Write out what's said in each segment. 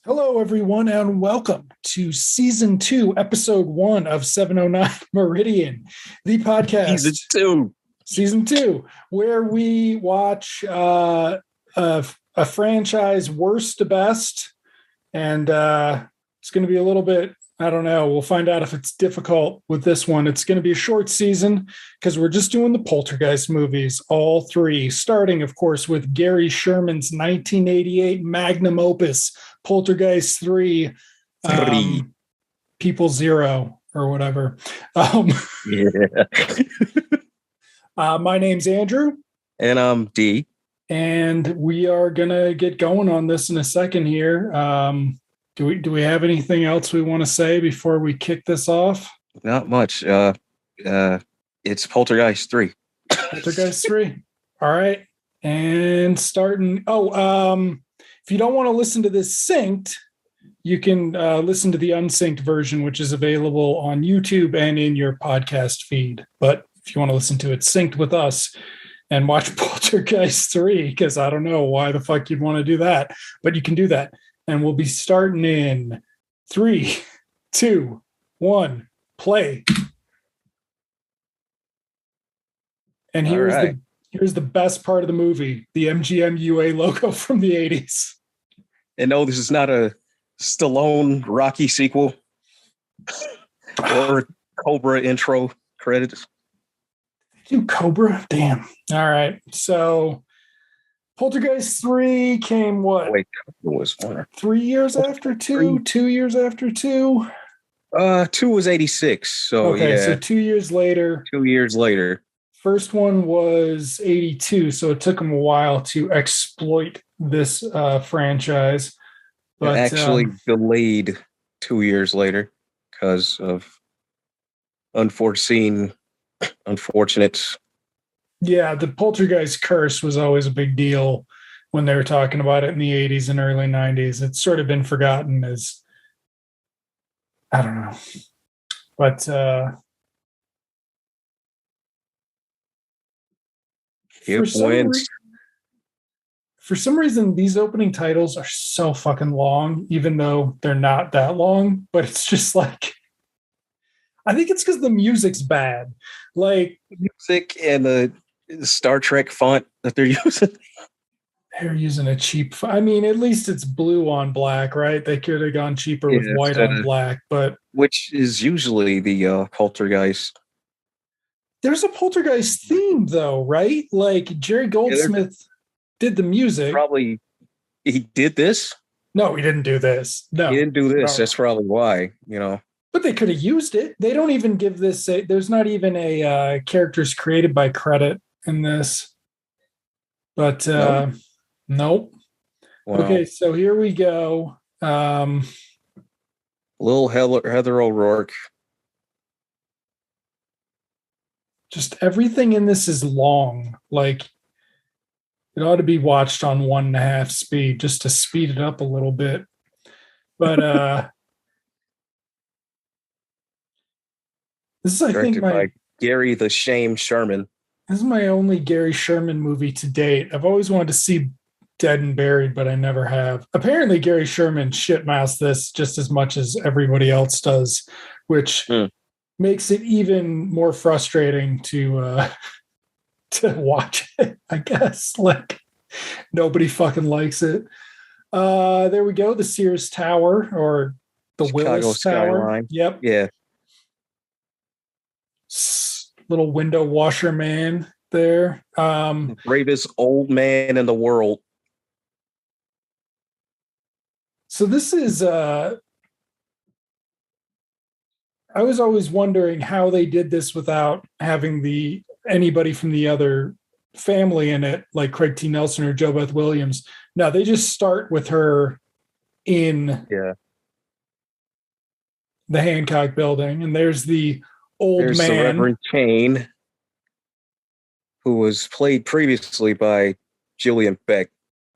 Hello, everyone, and welcome to Season 2, Episode 1 of 709 Meridian, the podcast. Season 2, where we watch a franchise worst to best. And it's going to be a little bit, I don't know, we'll find out if it's difficult with this one. It's going to be a short season because we're just doing the Poltergeist movies, all three, starting, of course, with Gary Sherman's 1988 magnum opus, Poltergeist III, People Zero, or whatever. My name's Andrew. And I'm D. And we are going to get going on this in a second here. Do we have anything else we want to say before we kick this off? Not much. It's Poltergeist 3. Poltergeist 3. All right. And starting. If you don't want to listen to this synced, you can listen to the unsynced version, which is available on YouTube and in your podcast feed. But if you want to listen to it synced with us and watch Poltergeist 3, because I don't know why the fuck you'd want to do that, but you can do that. And we'll be starting in 3, 2, 1, play. And here's the best part of the movie, the MGM UA logo from the 80s. And no, this is not a Stallone Rocky sequel or Cobra intro credits. Do Cobra? Damn. All right. So Poltergeist 3 came what? Wait, it was 3 years after 2? 2 years after 2? 2 was 86. So okay, yeah. So 2 years later. 2 years later. First one was 82, so it took them a while to exploit this franchise. But it actually delayed 2 years later because of unfortunate. Yeah, the Poltergeist curse was always a big deal when they were talking about it in the 80s and early 90s. It's sort of been forgotten as, I don't know. But for some reason, these opening titles are so fucking long, even though they're not that long. But it's just like, I think it's because the music's bad. Like music and the Star Trek font that they're using. They're using a cheap. I mean, at least it's blue on black, right? They could have gone cheaper with white on black, but which is usually the Poltergeist. There's a Poltergeist theme, though, right? Like Jerry Goldsmith did the music. Probably he did this. No, he didn't do this. No, he didn't do this. No. That's probably why, But they could have used it. They don't even give this. There's not even a characters created by credit in this. But nope. Wow. Okay, so here we go. Little Heather O'Rourke. Just everything in this is long. Like it ought to be watched on 1.5 speed just to speed it up a little bit. But this is, I think, by Gary the Shame Sherman. This is my only Gary Sherman movie to date. I've always wanted to see Dead and Buried, but I never have. Apparently, Gary Sherman shitmouthed this just as much as everybody else does, which makes it even more frustrating to watch it, I guess. Like, nobody fucking likes it. There we go. The Sears Tower, or the Chicago Willis Tower. Skyline. Yep. Yeah. Little window washer man there. The bravest old man in the world. So this is I was always wondering how they did this without having anybody from the other family in it, like Craig T. Nelson or Jo Beth Williams. No, they just start with her in the Hancock building, and there's the old man. The Reverend Kane, who was played previously by Gillian Beck,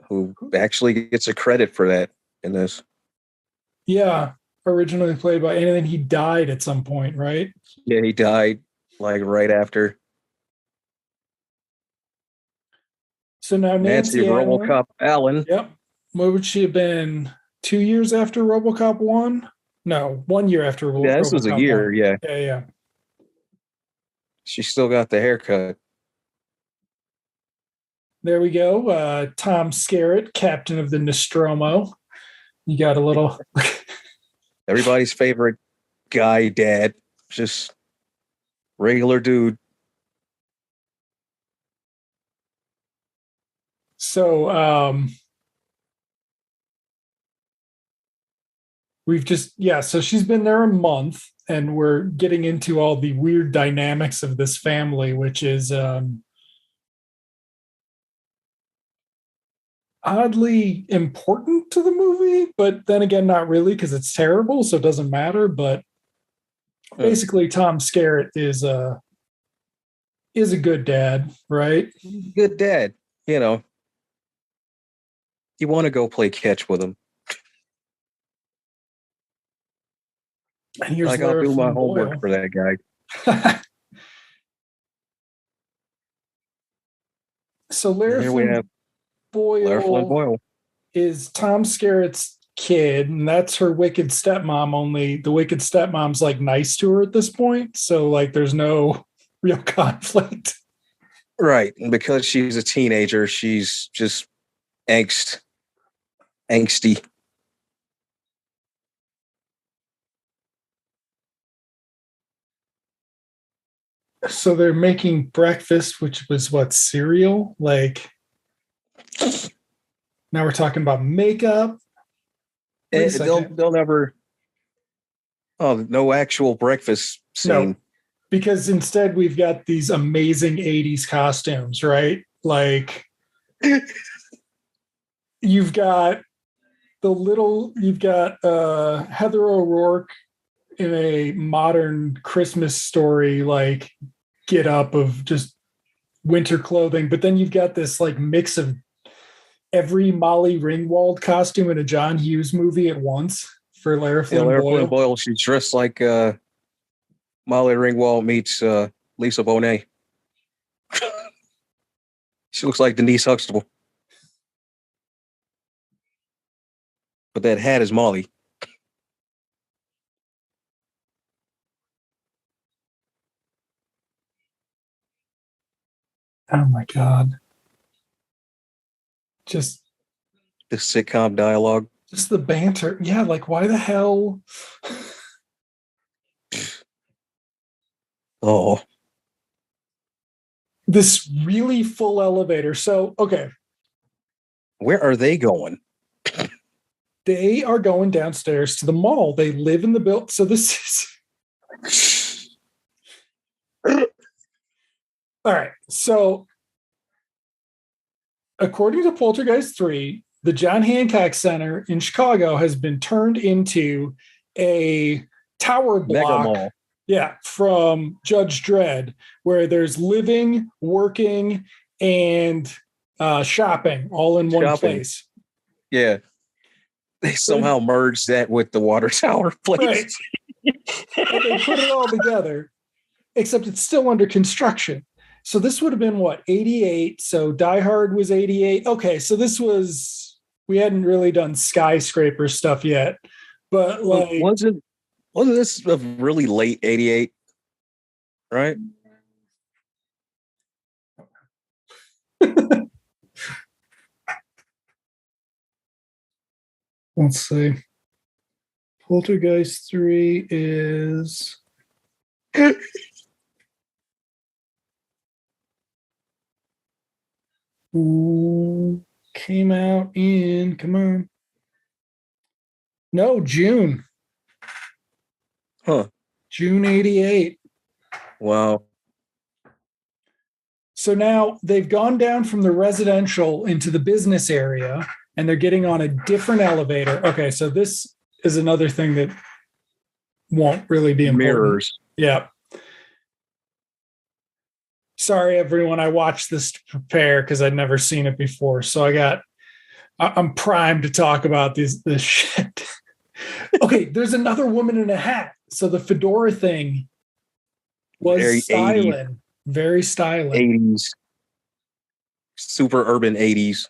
who actually gets a credit for that in this. Yeah, originally played by, and then he died at some point, right? Yeah, he died like right after. So now Nancy RoboCop Allen. Yep. What would she have been? 2 years after RoboCop 1? No, 1 year after RoboCop 1. Yeah, this was a year. 1. Yeah. Yeah. She still got the haircut. There we go. Tom Skerritt, captain of the Nostromo. You got a little. Everybody's favorite guy, dad. Just regular dude. So so she's been there a month, and we're getting into all the weird dynamics of this family, which is oddly important to the movie, but then again, not really, because it's terrible, so it doesn't matter. But basically, Tom Skerritt is a good dad, right? Good dad. You know, you want to go play catch with him. And here's like, I'll do my homework for that guy. So Lara Flynn Boyle is Tom Skerritt's kid, and that's her wicked stepmom, only the wicked stepmom's like nice to her at this point. So like there's no real conflict. Right. And because she's a teenager, she's just angsty. So they're making breakfast, which was what, cereal? Like now we're talking about makeup. They'll never. Oh, no actual breakfast scene. No, because instead we've got these amazing 80s costumes, right? Like you've got Heather O'Rourke in a modern Christmas story, like get up of just winter clothing. But then you've got this like mix of every Molly Ringwald costume in a John Hughes movie at once for Lara Flynn Boyle. She's dressed like Molly Ringwald meets Lisa Bonet. She looks like Denise Huxtable. But that hat is Molly. Oh my God. Just the sitcom dialogue. Just the banter. Yeah, like why the hell? Oh. This really full elevator. So, okay. Where are they going? They are going downstairs to the mall. They live in the building. So this is all right. So according to Poltergeist 3, the John Hancock Center in Chicago has been turned into a tower block. Mega mall. Yeah, from Judge Dredd, where there's living, working, and shopping all in one place. Yeah. They somehow merged that with the water tower place. Right. And they put it all together, except it's still under construction. So this would have been what, 88? So Die Hard was 88. Okay, so we hadn't really done skyscraper stuff yet. But like wasn't this a really late 88? Right? Let's see. Poltergeist 3 is came out in, come on. No, June. Huh. June 88. Wow. So now they've gone down from the residential into the business area, and they're getting on a different elevator. Okay, so this is another thing that won't really be important. Mirrors. Yeah. Sorry, everyone. I watched this to prepare because I'd never seen it before. So I'm primed to talk about this shit. Okay, there's another woman in a hat. So the fedora thing was very styling. 80s. super urban 80s.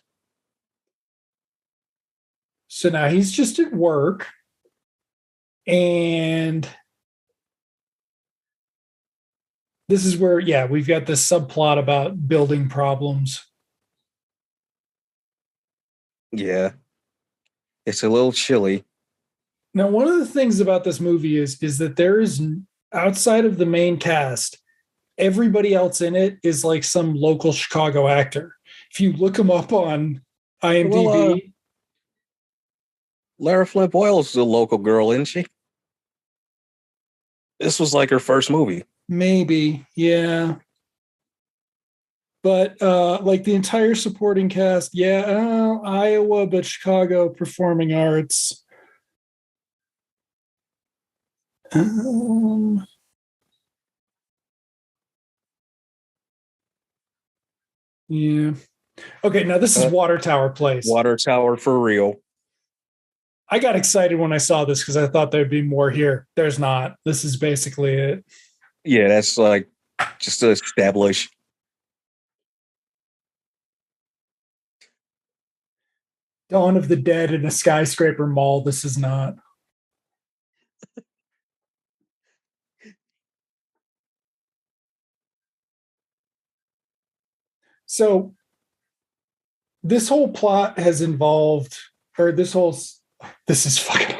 So now he's just at work, and this is where, we've got this subplot about building problems. Yeah. It's a little chilly. Now, one of the things about this movie is that there is, outside of the main cast, everybody else in it is like some local Chicago actor. If you look them up on IMDb. Lara Flynn Boyle's a local girl, isn't she? This was like her first movie. Maybe, yeah. But like the entire supporting cast, Iowa, but Chicago Performing Arts. Yeah. Okay, now this is Water Tower Place. Water Tower for real. I got excited when I saw this because I thought there'd be more here. There's not. This is basically it. Yeah, that's like just to establish. Dawn of the Dead in a skyscraper mall. This is not. So this whole plot has involved, or this is fucking.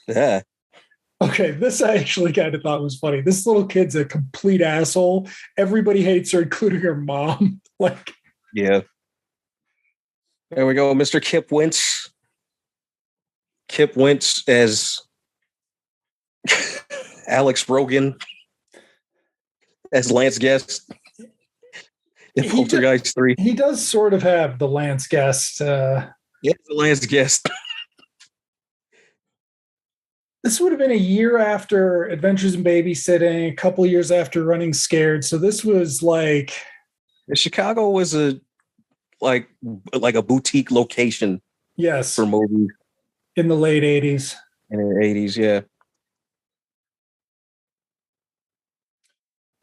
Yeah. Okay, this I actually kind of thought was funny. This little kid's a complete asshole. Everybody hates her, including her mom. Like, yeah. There we go, Mr. Kip Wentz. Kip Wentz as Alex Rogan as Lance Guest in Poltergeist 3. He does sort of have the Lance Guest. The Lance Guest. This would have been a year after Adventures in Babysitting, a couple years after Running Scared. So this was like, Chicago was a boutique location. Yes, for movies in the late 80s. In the 80s, yeah.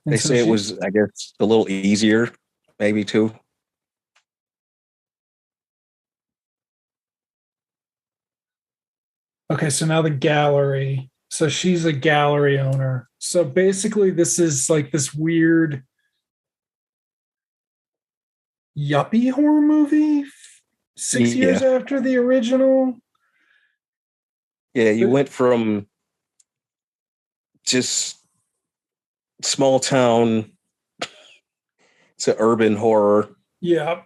They say it was, I guess, a little easier, maybe too. Okay, so now the gallery. So she's a gallery owner. So basically, this is like this weird yuppie horror movie 6 years after the original. Yeah, you went from just small town to urban horror. Yeah.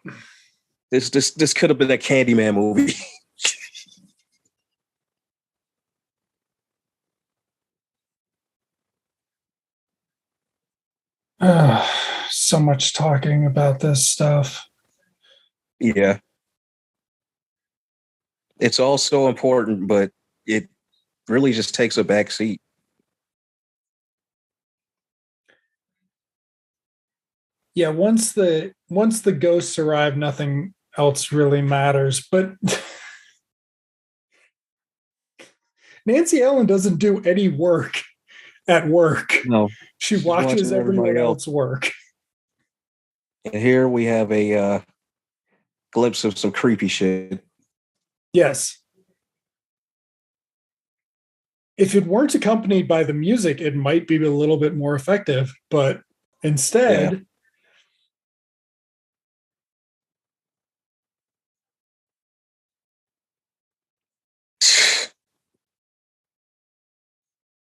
This could have been a Candyman movie. So much talking about this stuff. Yeah. It's all so important, but it really just takes a back seat. Yeah, once the ghosts arrive, nothing else really matters. But Nancy Ellen doesn't do any work at work. No. She watches everyone else work. And here we have a glimpse of some creepy shit. Yes. If it weren't accompanied by the music, it might be a little bit more effective. But instead...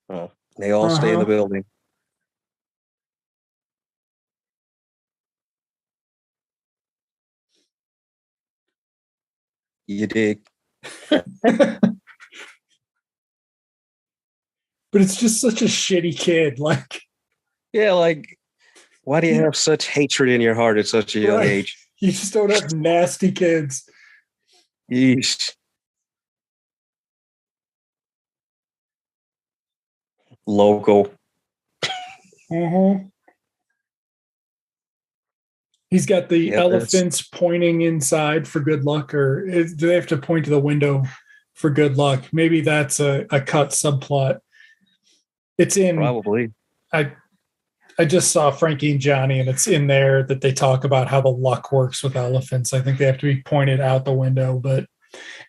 Oh, they all stay in the building. You dig. But it's just such a shitty kid. Like, yeah, like, why do you have such hatred in your heart at such a young age? You just don't have nasty kids. Yeesh. Local. Mm-hmm. He's got the elephants pointing inside for good luck, or do they have to point to the window for good luck? Maybe that's a cut subplot. It's in probably. I just saw Frankie and Johnny, and it's in there that they talk about how the luck works with elephants. I think they have to be pointed out the window. But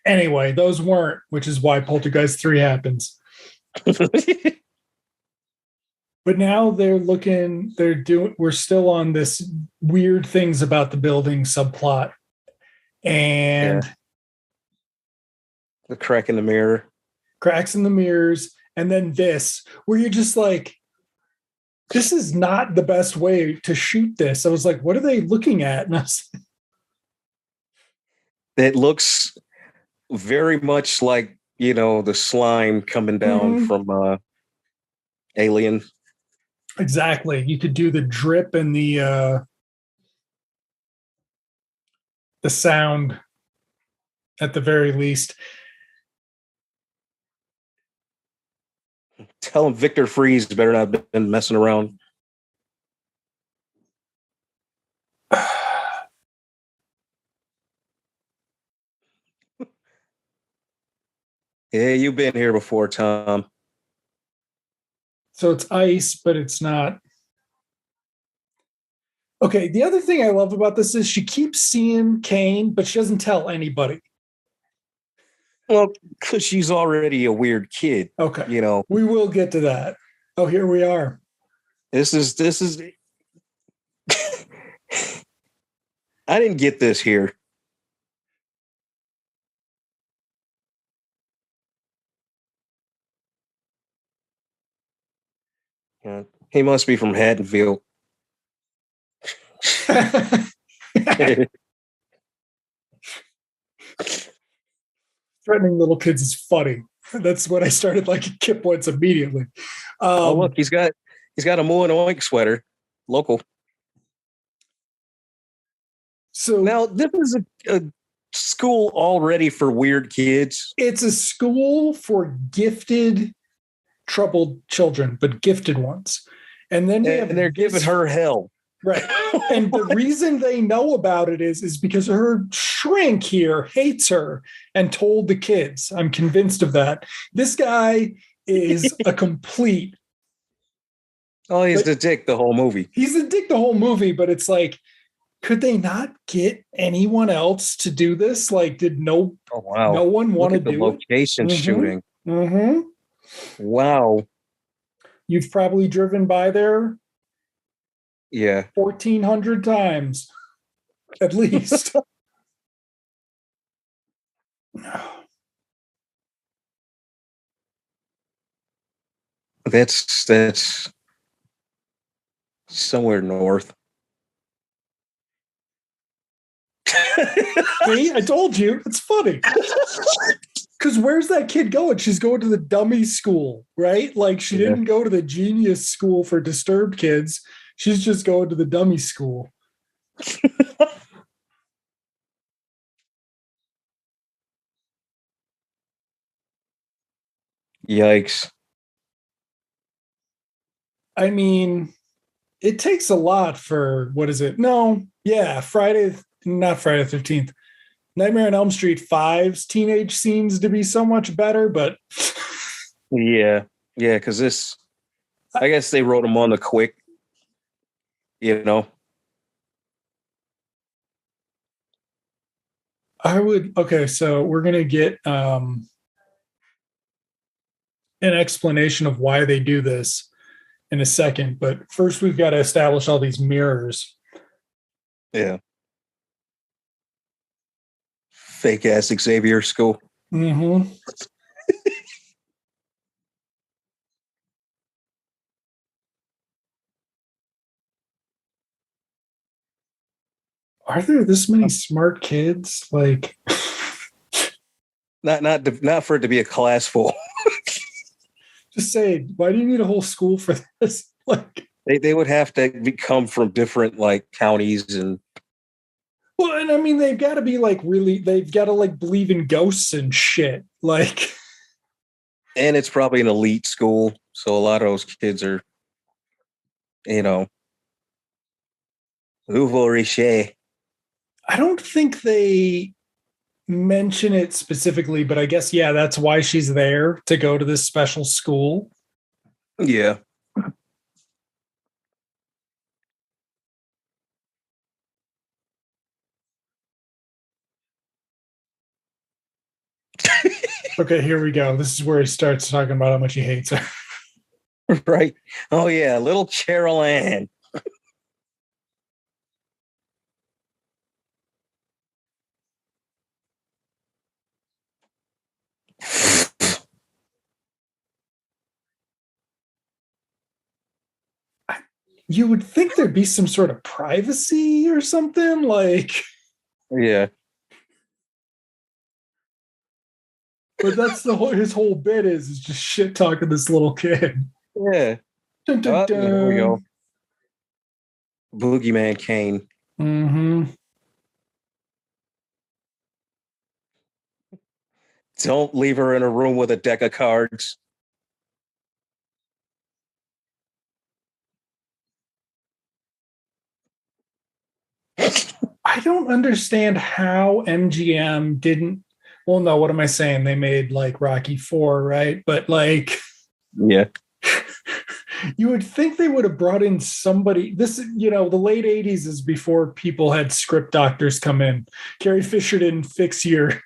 anyway, those weren't, which is why Poltergeist 3 happens. But now we're still on this weird things about the building subplot. And the crack in the mirror. Cracks in the mirrors. And then this, where you're just like, this is not the best way to shoot this. I was like, what are they looking at? And it looks very much like, the slime coming down from Alien. Exactly. You could do the drip and the sound at the very least. Tell him Victor Freeze better not have been messing around. Yeah, you've been here before, Tom. So it's ice, but it's not. Okay, the other thing I love about this is she keeps seeing Kane, but she doesn't tell anybody. Well, because she's already a weird kid. Okay. We will get to that. Oh, here we are. This is I didn't get this here. Yeah, he must be from Haddonfield. Threatening little kids is funny. That's when I started liking Kip Wentz immediately. Look, he's got a Moo and Oink sweater, local. So now this is a school already for weird kids. It's a school for gifted, troubled children, but gifted ones. And then they're giving her hell. Right. And the reason they know about it is because her shrink here hates her and told the kids. I'm convinced of that. This guy is a complete. Oh, he's the dick the whole movie. He's the dick the whole movie, but it's like, could they not get anyone else to do this? Like, did no one want to do the location shooting? Mm-hmm. Wow. You've probably driven by there. Yeah. 1,400 times, at least. That's somewhere north. See, I told you. It's funny. Because where's that kid going? She's going to the dummy school, right? Like, she didn't go to the genius school for disturbed kids. She's just going to the dummy school. Yikes. I mean, it takes a lot for, what is it? No, yeah, not Friday the 13th. Nightmare on Elm Street 5's teenage scenes to be so much better, but... Yeah, because I guess they wrote them on the quick, Okay, so we're going to get an explanation of why they do this in a second, but first we've got to establish all these mirrors. Yeah. Fake ass Xavier school. Mm-hmm. Are there this many smart kids? Like, not for it to be a class full. Just say, why do you need a whole school for this? Like, they would have to come from different counties and. Well, and I mean, they've got to be they've got to believe in ghosts and shit. Like, and it's probably an elite school, so a lot of those kids are, nouveau riche. I don't think they mention it specifically, but I guess, yeah, that's why she's there, to go to this special school. Yeah. Okay, here we go. This is where he starts talking about how much he hates her. Right. Oh, yeah. Little Carol Ann. You would think there'd be some sort of privacy or something, like. Yeah. But that's his whole bit is just shit talking this little kid. Yeah. Dun, dun, dun. There we go. Boogeyman Kane. Mm-hmm. Don't leave her in a room with a deck of cards. I don't understand how MGM didn't. Well, no, what am I saying? They made like Rocky IV, right? But like, yeah, you would think they would have brought in somebody. This, the late 80s is before people had script doctors come in. Carrie Fisher didn't fix your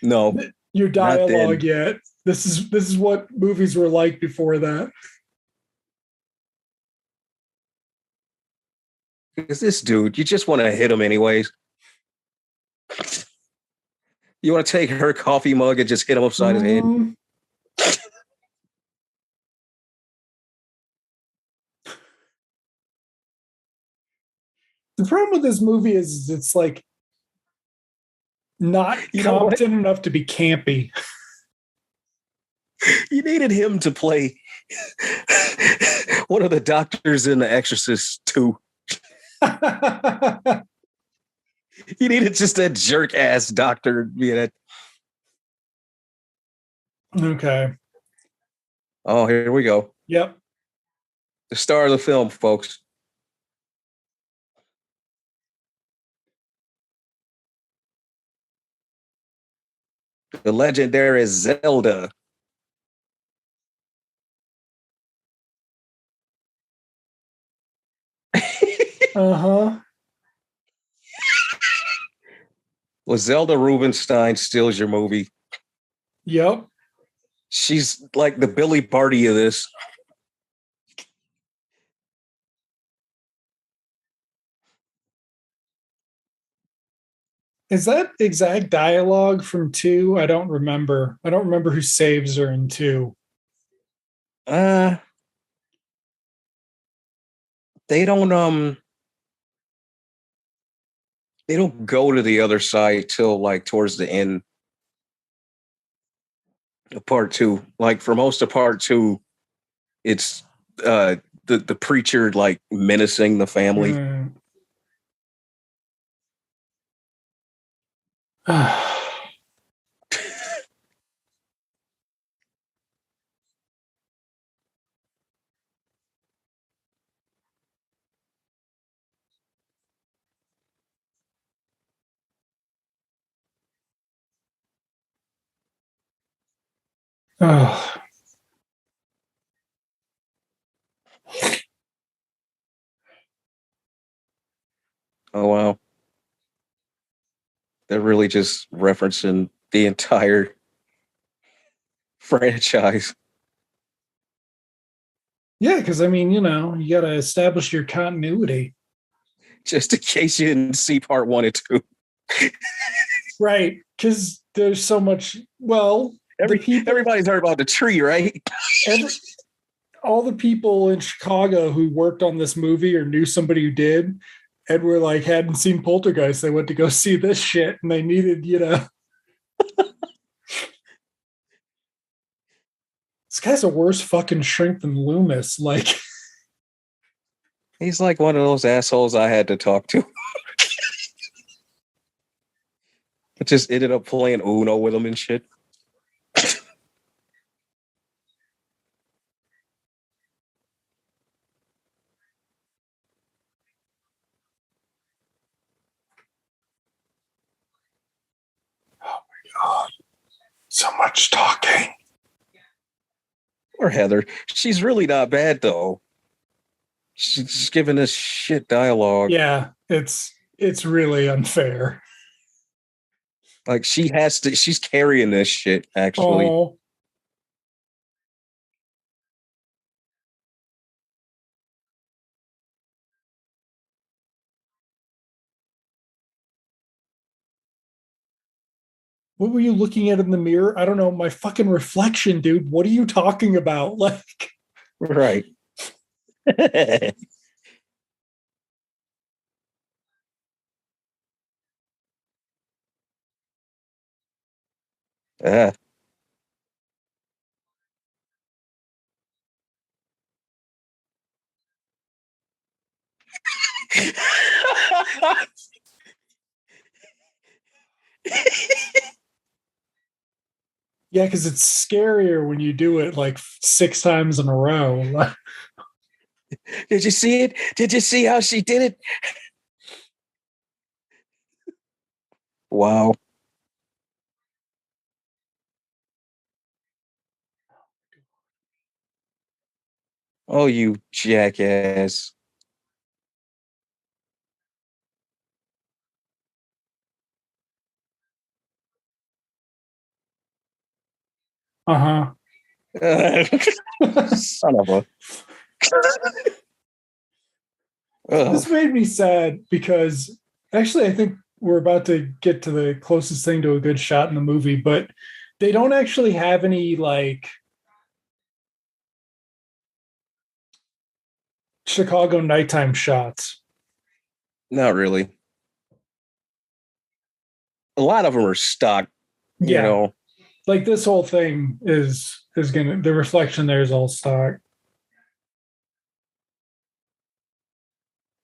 dialogue yet. This is what movies were like before that. Because this dude, you just want to hit him anyways. You want to take her coffee mug and just hit him upside his head. The problem with this movie is it's like not competent enough to be campy. You needed him to play one of the doctors in The Exorcist 2. You needed just that jerk ass doctor being it. Okay. Oh, here we go. Yep. The star of the film, folks. The legendary Zelda. Uh-huh. Well, Zelda Rubinstein steals your movie. Yep. She's like the Billy Barty of this. Is that exact dialogue from 2? I don't remember. I don't remember who saves her in 2. They don't go to the other side till like towards the end of part 2. Like for most of part 2, it's the preacher like menacing the family. Oh. Oh wow. They're really just referencing the entire franchise. Yeah, because I mean, you got to establish your continuity. Just in case you didn't see part 1 and 2. Right. Because there's so much. Well, everybody's heard about the tree, right? All the people in Chicago who worked on this movie or knew somebody who did and were like, hadn't seen Poltergeist. They went to go see this shit and they needed, This guy's a worse fucking shrink than Loomis. Like, he's like one of those assholes I had to talk to. I just ended up playing Uno with him and shit. Oh my God. So much talking. Or Heather. She's really not bad though. She's giving us shit dialogue. Yeah, it's really unfair. Like she's carrying this shit, actually. Oh. What were you looking at in the mirror? I don't know. My fucking reflection, dude. What are you talking about? Like, right. uh. yeah, because it's scarier when you do it like 6 times in a row. Did you see it? Did you see how she did it? Wow. Oh, you jackass. Uh-huh. Son of a. This made me sad because actually I think we're about to get to the closest thing to a good shot in the movie, but they don't actually have any like Chicago nighttime shots. Not really. A lot of them are stock, you know. Like this whole thing is gonna, the reflection there is all stock.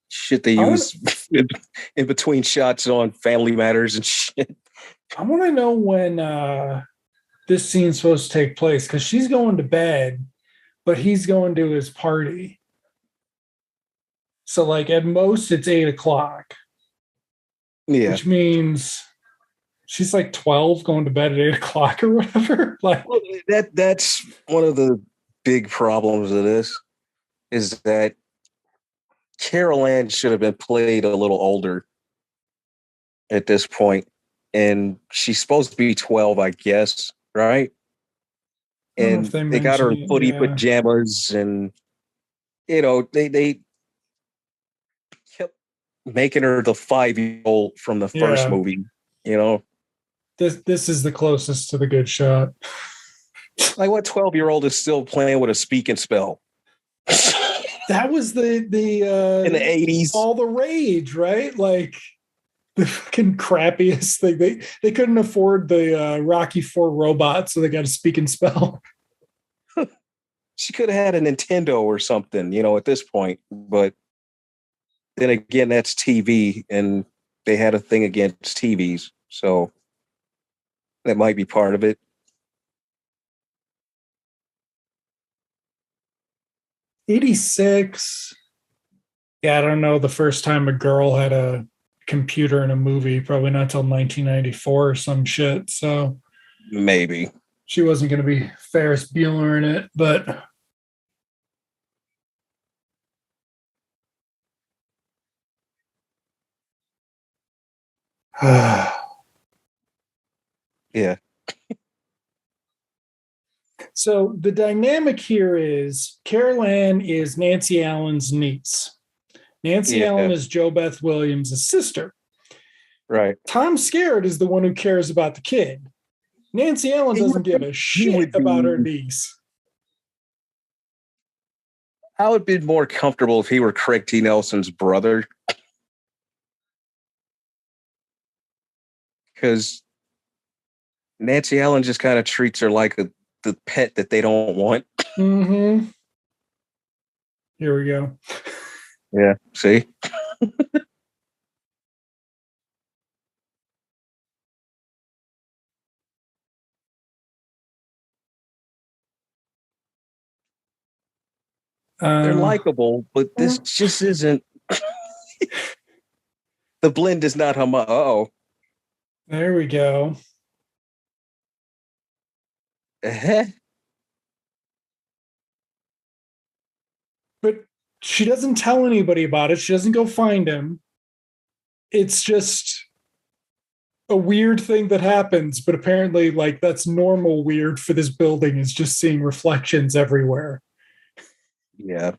Shit they use in between shots on Family Matters and shit. I want to know when this scene's supposed to take place because she's going to bed, but he's going to his party. So, like, at most, it's 8 o'clock. Yeah. Which means she's like 12 going to bed at 8 o'clock or whatever. Like, well, that's one of the big problems of this is that Carol Ann should have been played a little older at this point, and she's supposed to be 12, I guess, right? And they got her in footy pajamas, and they kept making her the 5-year-old from the first movie. This is the closest to the good shot. Like, what 12-year-old is still playing with a speak and spell? That was the in the 80s, all the rage, right? Like the fucking crappiest thing. They couldn't afford the Rocky IV robot, so they got to speak and spell. She could have had a Nintendo or something, at this point. But then again, that's TV, and they had a thing against TVs, so that might be part of it. 86. Yeah, I don't know. The first time a girl had a computer in a movie, probably not till 1994 or some shit. So maybe she wasn't going to be Ferris Bueller in it, but yeah. So the dynamic here is Carol Ann is Nancy Allen's niece. Nancy Allen is Jo Beth Williams' sister. Right. Tom Skerritt is the one who cares about the kid. Nancy Allen doesn't give a shit about her niece. I would be more comfortable if he were Craig T. Nelson's brother. Because Nancy Allen just kind of treats her like the pet that they don't want. Mm-hmm. Here we go. Yeah, see? They're likable, but this just isn't. The blend is not Oh. There we go. But she doesn't tell anybody about it. She doesn't go find him. It's just a weird thing that happens, but apparently like that's normal weird for this building is just seeing reflections everywhere. Yeah.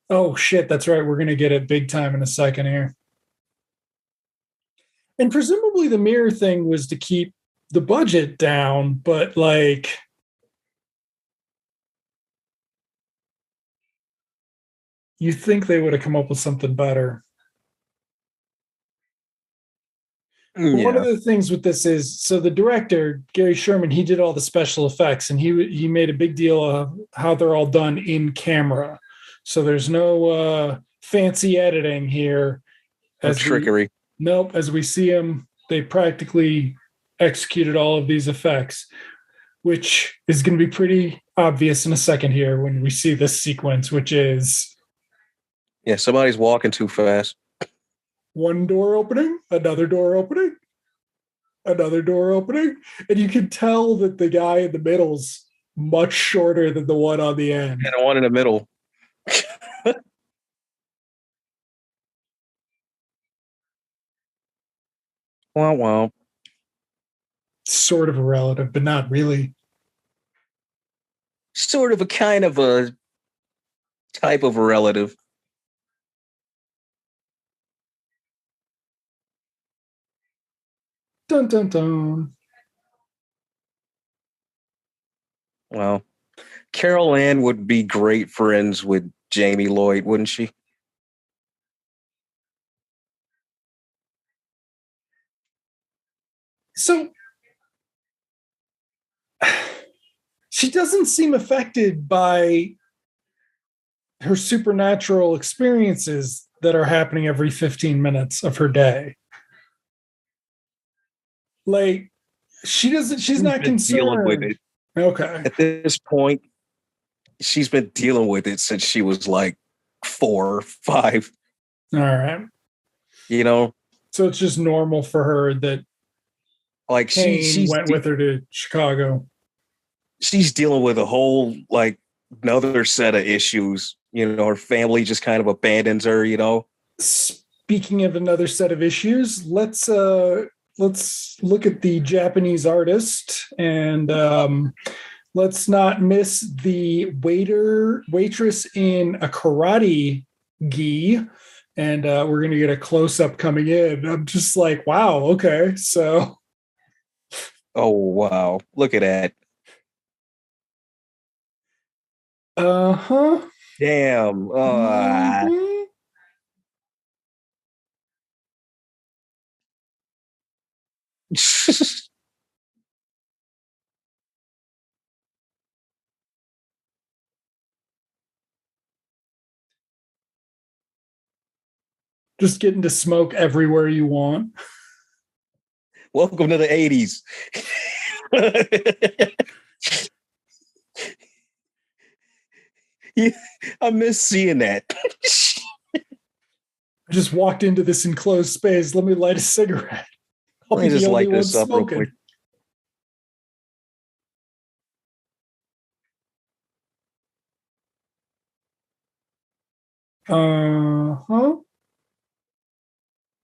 Oh shit, that's right. We're gonna get it big time in a second here. And presumably the mirror thing was to keep the budget down, but like you think they would have come up with something better. Yeah. One of the things with this is so the director Gary Sherman, he did all the special effects and he made a big deal of how they're all done in camera. So there's no fancy editing here. As trickery. Nope, as we see them, they practically executed all of these effects, which is going to be pretty obvious in a second here when we see this sequence, which is somebody's walking too fast. One door opening, another door opening, another door opening. And you can tell that the guy in the middle's much shorter than the one on the end. And the one in the middle. Wow, wow. Sort of a relative, but not really. Sort of a kind of a type of a relative. Dun, dun, dun. Well, Carol Ann would be great friends with Jamie Lloyd, wouldn't she? So she doesn't seem affected by her supernatural experiences that are happening every 15 minutes of her day. Like she's not concerned. Dealing with it. Okay. At this point, she's been dealing with it since she was like 4 or 5. All right. You know? So it's just normal for her that like she went with her to Chicago. She's dealing with a whole like another set of issues. You know, her family just kind of abandons her, you know. Speaking of another set of issues, let's look at the Japanese artist and let's not miss the waitress in a karate gi. And we're going to get a close-up coming in. I'm just like, wow, okay. So. Oh, wow. Look at that. Uh-huh. Damn. Mm-hmm. Just getting to smoke everywhere you want. Welcome to the 80s. Yeah, I miss seeing that. I just walked into this enclosed space. Let me light a cigarette. I'll be the only one smoking. Uh-huh.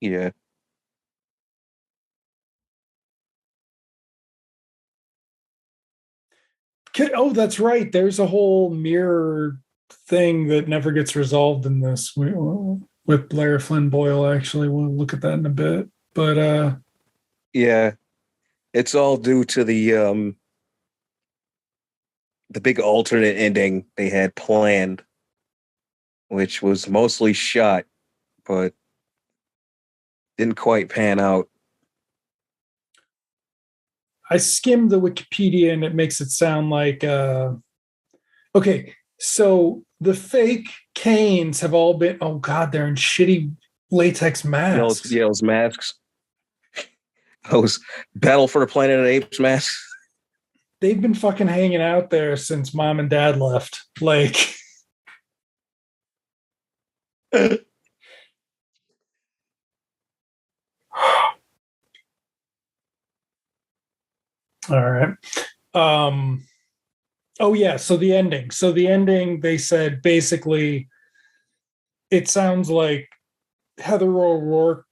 Yeah. Oh, that's right. There's a whole mirror thing that never gets resolved in this with Blair Flynn Boyle. Actually, we'll look at that in a bit. But yeah, it's all due to the big alternate ending they had planned, which was mostly shot, but didn't quite pan out. I skimmed the Wikipedia and it makes it sound like okay, so the fake canes have all been they're in shitty latex masks. Those masks. Those Battle for the Planet of the Apes masks. They've been fucking hanging out there since mom and dad left. Like all right. Oh yeah, so the ending. So the ending, they said basically it sounds like Heather O'Rourke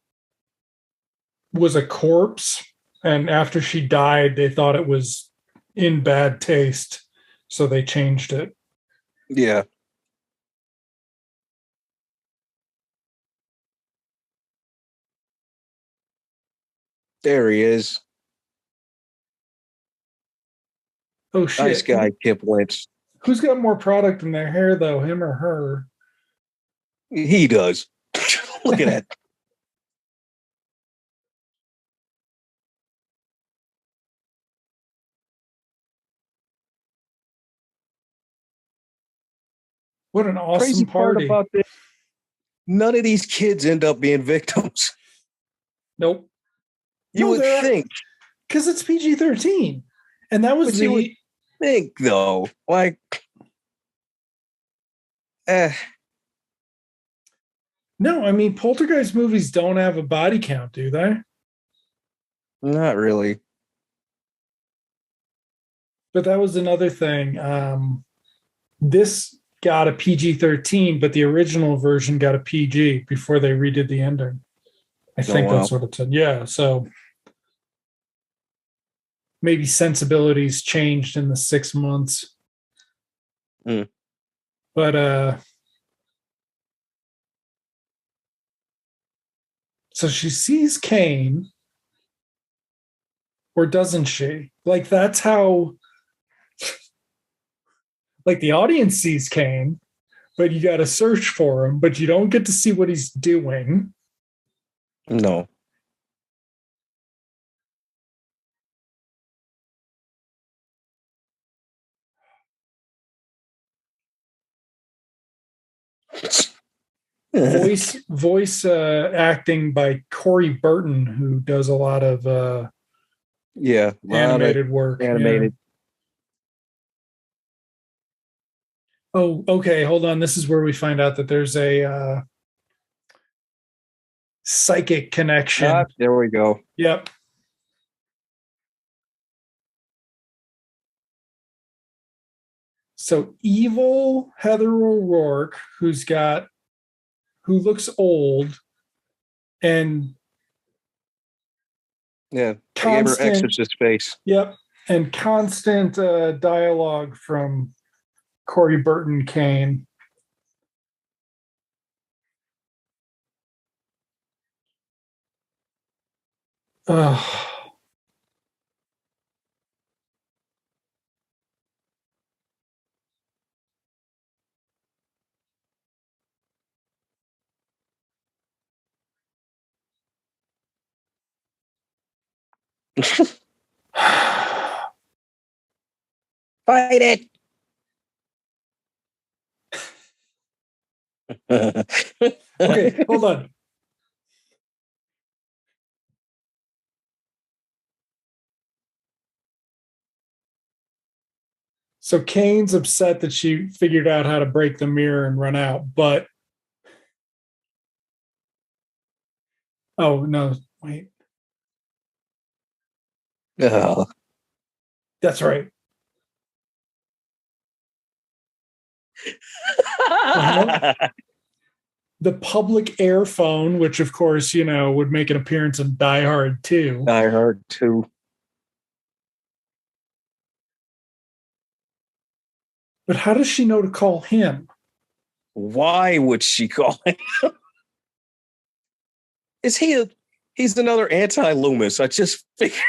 was a corpse, and after she died, they thought it was in bad taste, so they changed it. Yeah. There he is. Oh, shit. Nice guy, Kip Lynch. Who's got more product in their hair, though, him or her? He does. Look at that. What an awesome Crazy party. part about this, none of these kids end up being victims. Nope. You would think. Because it's PG-13. And that was you would think, though. Like, No, I mean, Poltergeist movies don't have a body count, do they? Not really. But that was another thing. This got a PG-13, but the original version got a PG before they redid the ending. I think that's what it said. Yeah, so maybe sensibilities changed in the 6 months. But so she sees Kane, or doesn't she? Like, that's how, like, the audience sees Kane, but you got to search for him, but you don't get to see what he's doing. No. voice acting by Corey Burton, who does a lot of animated work. Animated. Yeah. Oh, okay. Hold on. This is where we find out that there's a psychic connection. There we go. Yep. So evil Heather O'Rourke, who looks old, and yeah, I gave her exorcist face. Yep, and constant dialogue from Corey Burton Kane. Ugh. Fight it. Okay, hold on. So Kane's upset that she figured out how to break the mirror and run out, but oh no, wait. Oh. That's right. Uh-huh. The public air phone, which of course, would make an appearance in Die Hard 2. Die Hard 2. But how does she know to call him? Why would she call him? He's another anti-Loomis. I just figured.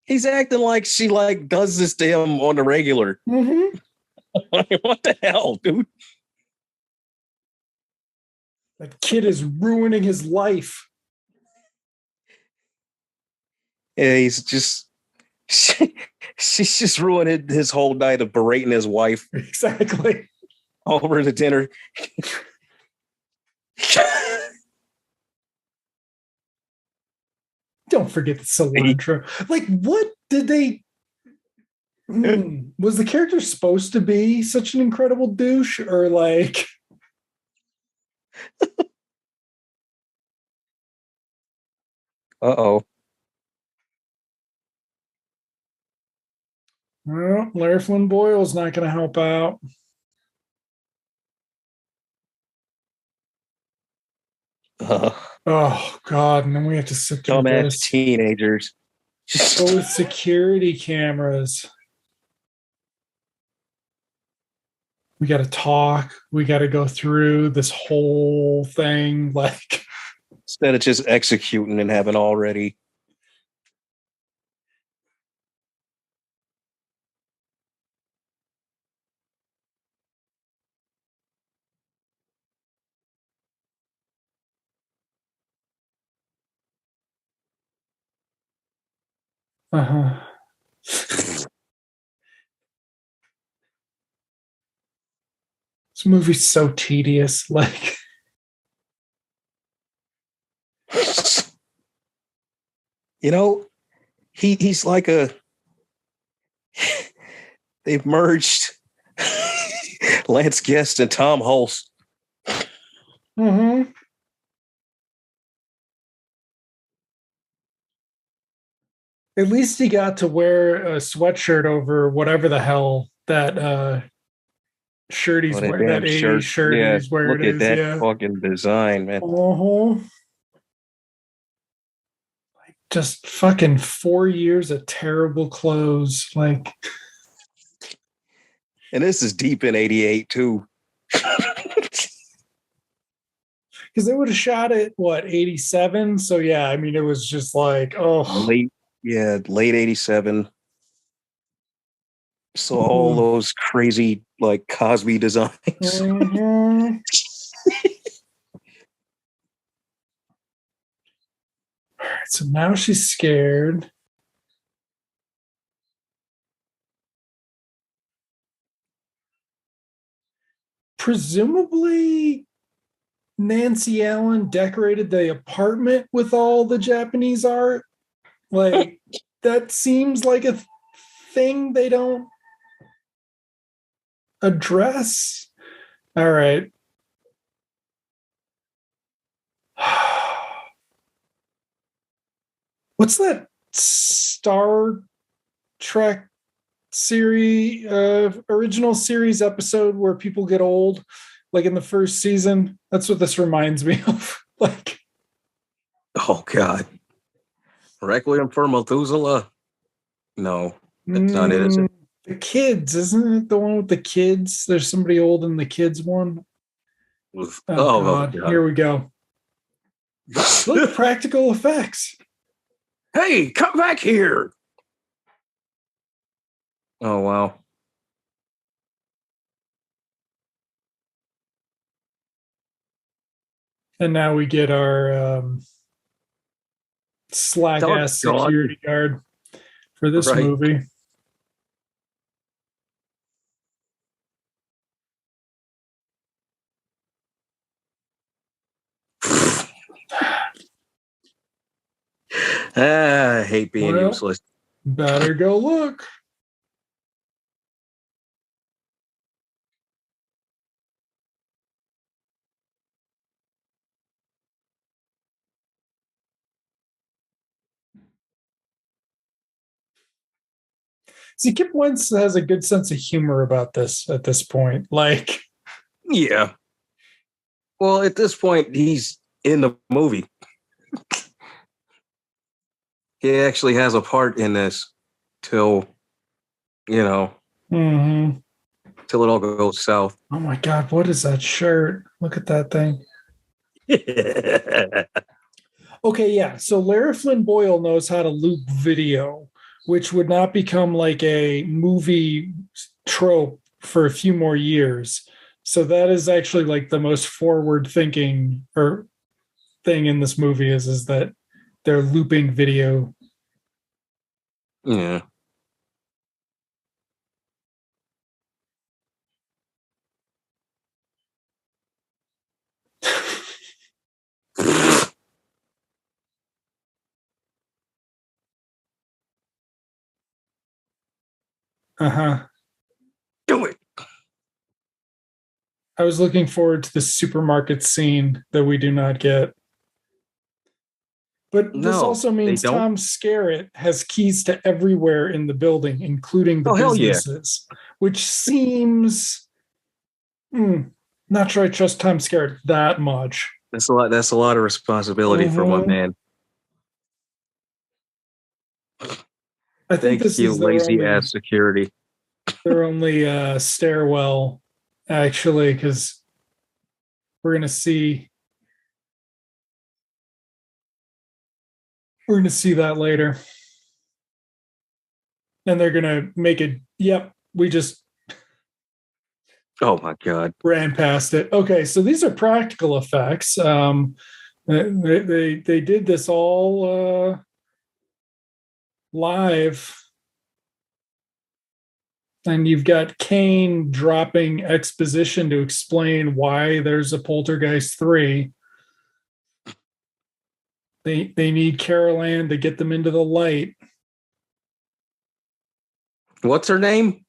He's acting like she does this to him on the regular. Mm-hmm. What the hell, dude? That kid is ruining his life. Yeah, he's just she's just ruining his whole night of berating his wife. Exactly. Over the dinner. Don't forget the cilantro. Like, what did they... Was the character supposed to be such an incredible douche, or like... Uh-oh. Well, Larry Flynn Boyle's not going to help out. Oh God! And then we have to sit through dumbass this. Teenagers. Go with security cameras. We got to talk. We got to go through this whole thing, like instead of just executing and having already. This movie's so tedious. Like, you know, he's like they've merged Lance Guest and Tom Hulse. mm-hmm. At least he got to wear a sweatshirt over whatever the hell that shirt he's wearing, that 80s shirt yeah, he's wearing. Look at that yeah. fucking design, man. Just fucking 4 years of terrible clothes. Like, and this is deep in 88 too. because they would have shot it, 87? So yeah, I mean, it was just like, late 87. So all those crazy like Cosby designs. Mm-hmm. All right, so now she's scared. Presumably, Nancy Allen decorated the apartment with all the Japanese art. Like, that seems like a thing they don't address. All right. What's that Star Trek series, original series episode where people get old, like in the first season? That's what this reminds me of. Like, oh God, Requiem for Methuselah. No, that's not it, is it? The Kids, isn't it the one with the kids? There's somebody old in the kids one. God. Here we go. Look, practical effects. Hey, come back here. Oh, wow. And now we get our slack ass security guard for this movie. I hate being useless. Better go look. See, Kip Wentz has a good sense of humor about this at this point. Like, yeah. Well, at this point, he's in the movie. He actually has a part in this till, till it all goes south. Oh my God, what is that shirt? Look at that thing. Okay, yeah. So Lara Flynn Boyle knows how to loop video, which would not become like a movie trope for a few more years. So that is actually like the most forward thinking or thing in this movie is that they're looping video. Yeah. Do it. I was looking forward to the supermarket scene that we do not get. But this also means Tom Skerritt has keys to everywhere in the building, including the businesses, which seems not sure I trust Tom Skerritt that much. That's a lot. That's a lot of responsibility for one man. I think Thank you, lazy ass security. Their only stairwell, actually, because we're gonna see that later, and they're gonna make it. Yep, we just. Oh my god! Ran past it. Okay, so these are practical effects. They did this all live. And you've got Kane dropping exposition to explain why there's a Poltergeist 3. They need Carol Ann to get them into the light. What's her name?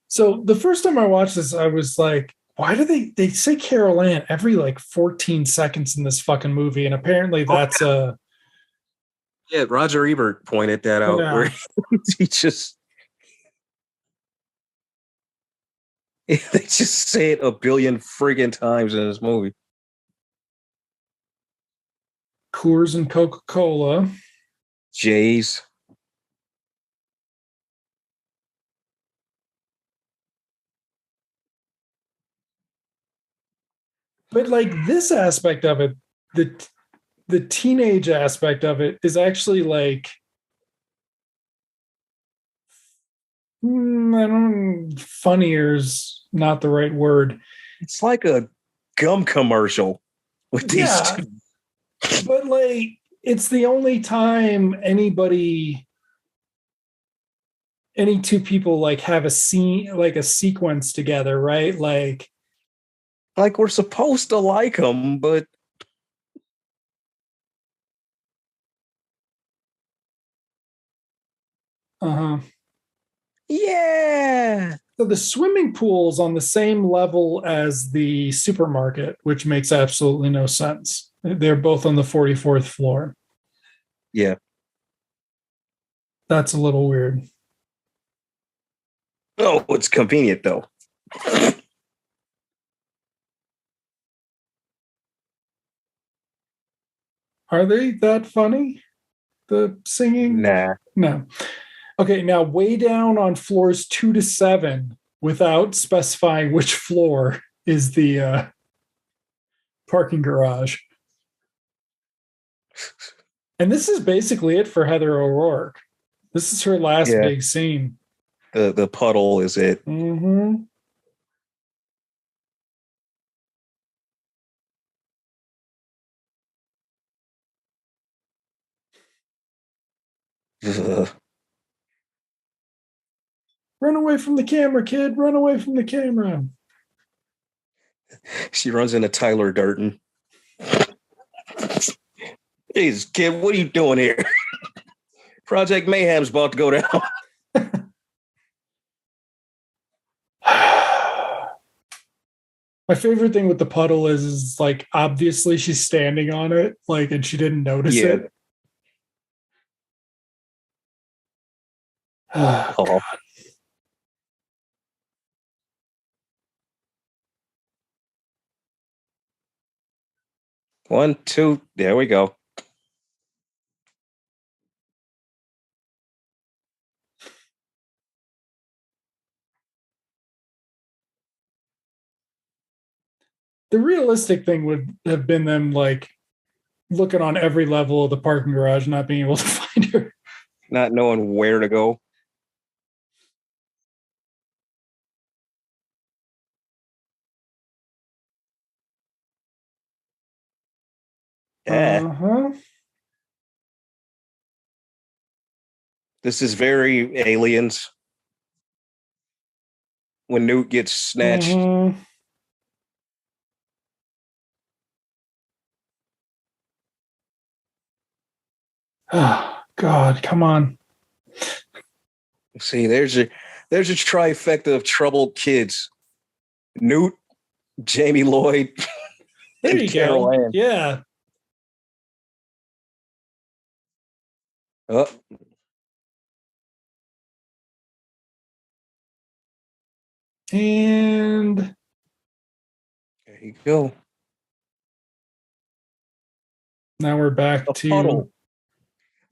So the first time I watched this, I was like, why do they say Carol Ann every like 14 seconds in this fucking movie? And apparently that's yeah, Roger Ebert pointed that out. Yeah. Where they just say it a billion friggin' times in this movie. Coors and Coca-Cola. Jays. But like this aspect of it, the teenage aspect of it is actually like funnier is not the right word. It's like a gum commercial with these two. But like it's the only time any two people like have a scene, like a sequence together, right? Like we're supposed to like them, but yeah. So the swimming pool is on the same level as the supermarket, which makes absolutely no sense. They're both on the 44th floor. Yeah. That's a little weird. Oh, it's convenient though. Are they that funny? The singing? Nah. No. Okay, now way down on floors 2 to 7, without specifying which floor, is the parking garage. And this is basically it for Heather O'Rourke. This is her last big scene. The puddle is it. Mm-hmm. Run away from the camera, kid. Run away from the camera. She runs into Tyler Durden. Jeez, kid, what are you doing here? Project Mayhem's about to go down. My favorite thing with the puddle is like obviously she's standing on it, like, and she didn't notice it. Oh. 1, 2, there we go. The realistic thing would have been them like looking on every level of the parking garage, not being able to find her. Not knowing where to go. Uh-huh. This is very Aliens. When Newt gets snatched. Oh, God, come on. See, there's a trifecta of troubled kids. Newt, Jamie Lloyd, there you Carol Ann. Yeah. Oh. And there you go. Now we're back to puddle.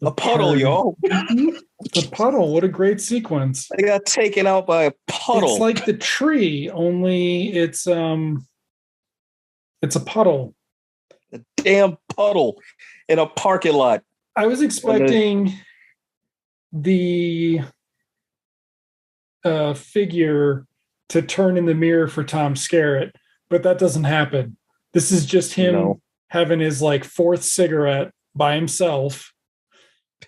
A puddle, y'all. The puddle. What a great sequence. They got taken out by a puddle. It's like the tree, only it's a puddle. A damn puddle in a parking lot. I was expecting the figure to turn in the mirror for Tom Skerritt, but that doesn't happen. This is just him having his fourth cigarette by himself.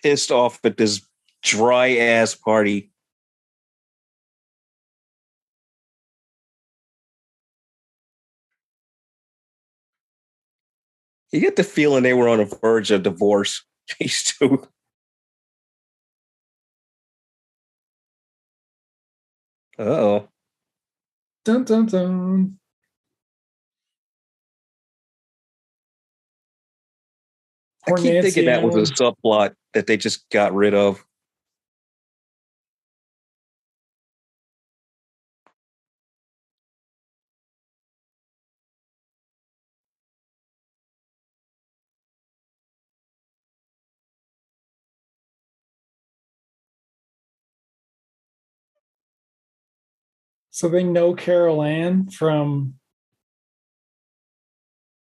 Pissed off at this dry ass party. You get the feeling they were on the verge of divorce, these two. Uh-oh. Dun, dun, dun. I keep thinking that was a subplot that they just got rid of. So they know Carol Ann from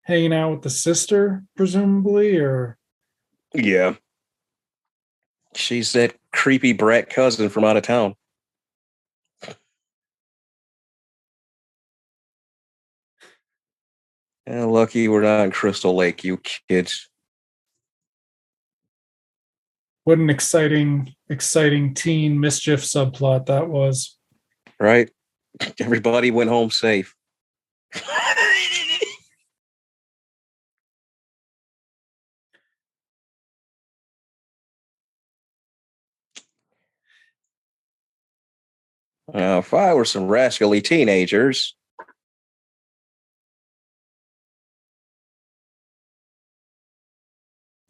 hanging out with the sister, presumably, or? Yeah. She's that creepy brat cousin from out of town. And lucky we're not in Crystal Lake, you kids. What an exciting teen mischief subplot that was. Right? Everybody went home safe. If I were some rascally teenagers.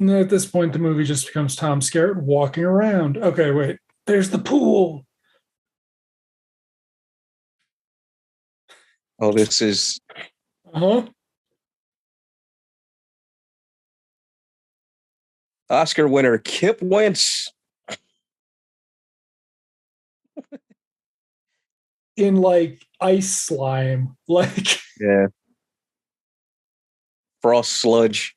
And at this point, the movie just becomes Tom Skerritt walking around. Okay, wait. There's the pool. Oh, this is... Oscar winner Kip Wentz. In ice slime. Yeah. Frost sludge.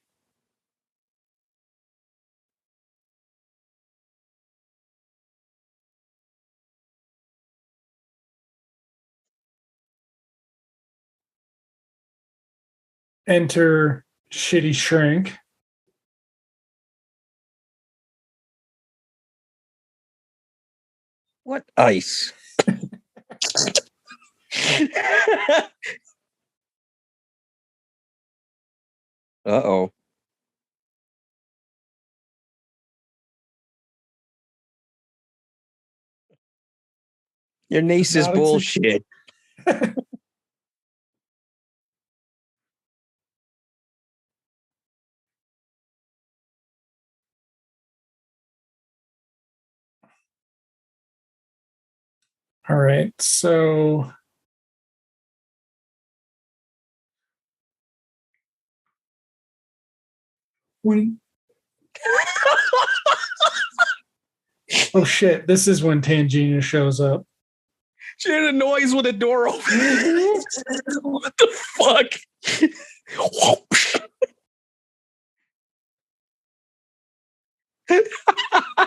Enter Shitty Shrink. What ice? Uh-oh. Your niece is bullshit. All right, so when oh shit, this is when Tangina shows up. She heard a noise with the door open. What the fuck?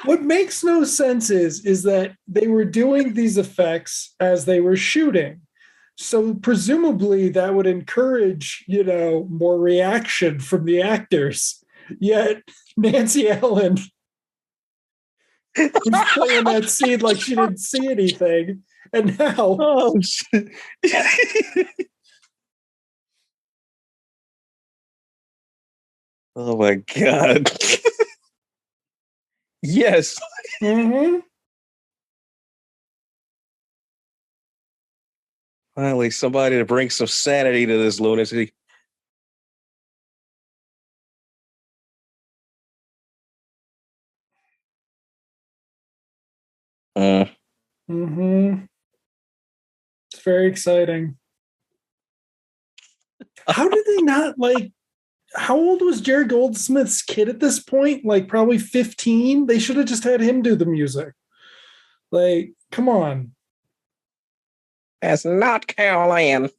What makes no sense is that they were doing these effects as they were shooting. So presumably that would encourage, more reaction from the actors. Yet Nancy Allen was playing that scene like she didn't see anything. And now... Oh, shit. Oh, my God. Yes. Mm-hmm. Finally, somebody to bring some sanity to this lunacy. Mm-hmm. very exciting. How did they not how old was Jerry Goldsmith's kid at this point? Like probably 15. They should have just had him do the music. Like, come on. That's not Carol Ann.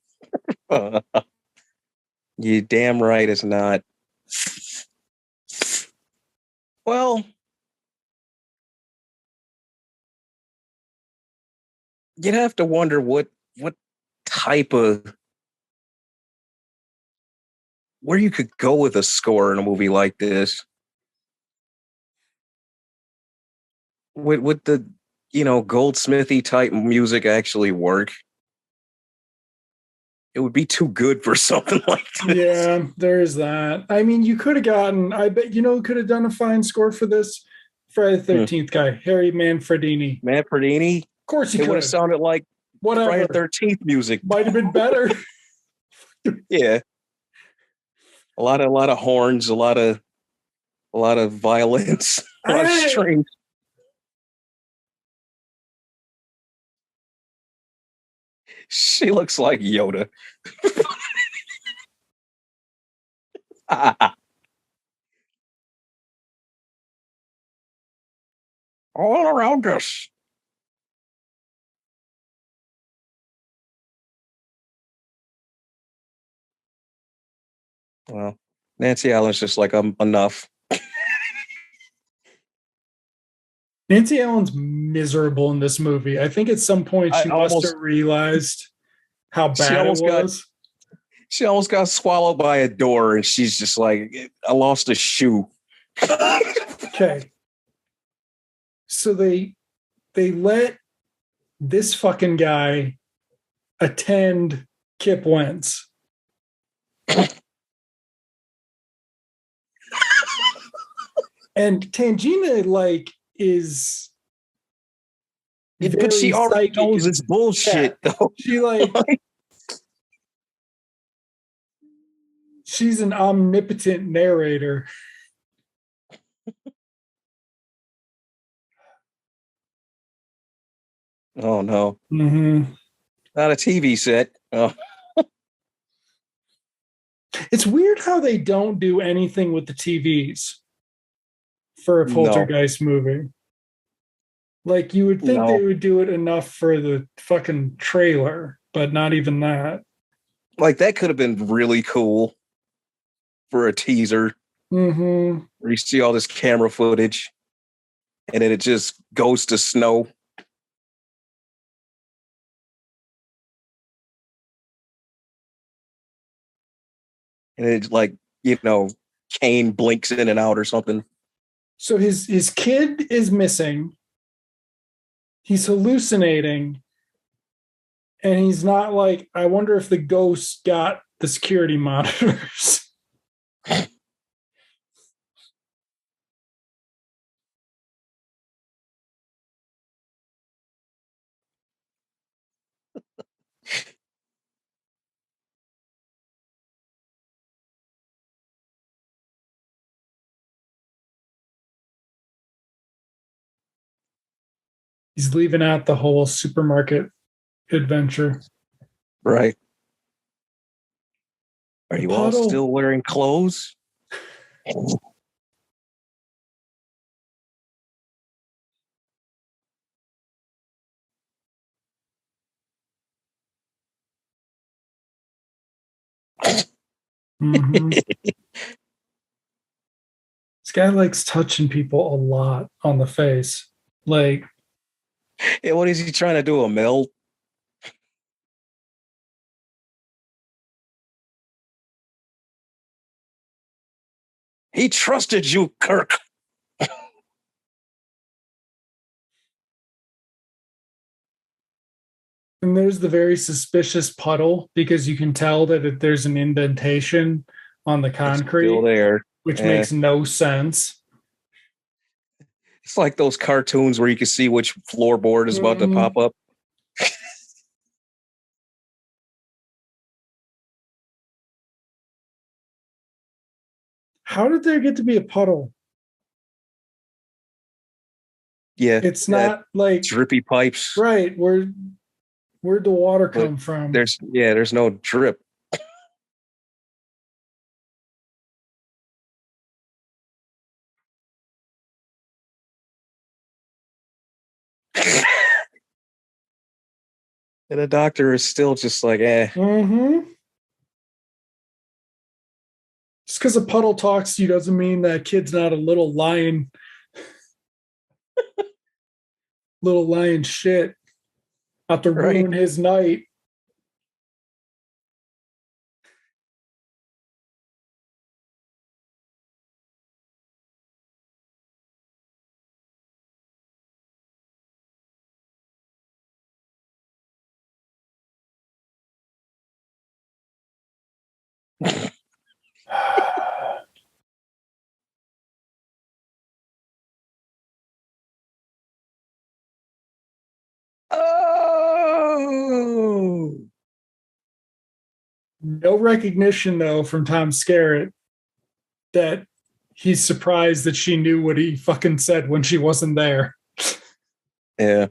You damn right it's not. Well, you'd have to wonder what type of where you could go with a score in a movie like this. Would the Goldsmithy type music actually work? It would be too good for something like this. Yeah, there's that. I mean, you could have gotten, I bet who could have done a fine score for this? Friday the 13th guy, Harry Manfredini. Manfredini? Of course he could. It would have sounded like whatever. Friday the 13th music. Might have been better. Yeah. A lot of horns, a lot of violins, a lot of strings. She looks like Yoda. All around us. Well, Nancy Allen's just like, enough. Nancy Allen's miserable in this movie. I think at some point she must have realized how bad it was. She almost got swallowed by a door, and she's just like, I lost a shoe. Okay. So they let this fucking guy attend Kip Wentz. And Tangina, is... But she already knows it's bullshit, though. She, she's an omnipotent narrator. Oh, no. Mm-hmm. Not a TV set. Oh. It's weird how they don't do anything with the TVs for a Poltergeist movie. Like, you would think they would do it enough for the fucking trailer, but not even that. Like, that could have been really cool for a teaser. Mm-hmm. Where you see all this camera footage, and then it just goes to snow. And it's like, Kane blinks in and out or something. So his kid is missing. He's hallucinating. And he's not like, I wonder if the ghost got the security monitors. He's leaving out the whole supermarket adventure. Right. Are you all still wearing clothes? Mm-hmm. This guy likes touching people a lot on the face. Like, yeah, what is he trying to do? A meld? He trusted you, Kirk. And there's the very suspicious puddle, because you can tell that there's an indentation on the concrete, still there, which makes no sense. It's like those cartoons where you can see which floorboard is about to pop up. How did there get to be a puddle? Yeah. It's not like drippy pipes. Right. Where'd the water come from? There's no drip. And the doctor is still just like, eh. Mm-hmm. Just because a puddle talks to you doesn't mean that kid's not a little lion shit out to ruin his night. Oh, no recognition though from Tom Skerritt that he's surprised that she knew what he fucking said when she wasn't there. Yeah.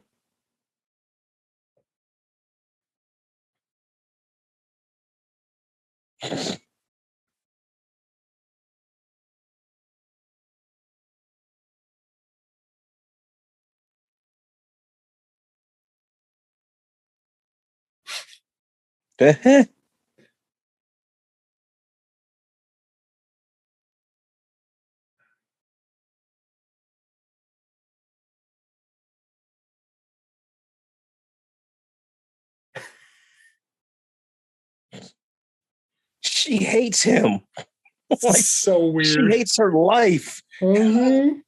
She hates him. Like, so weird. She hates her life. Mm-hmm.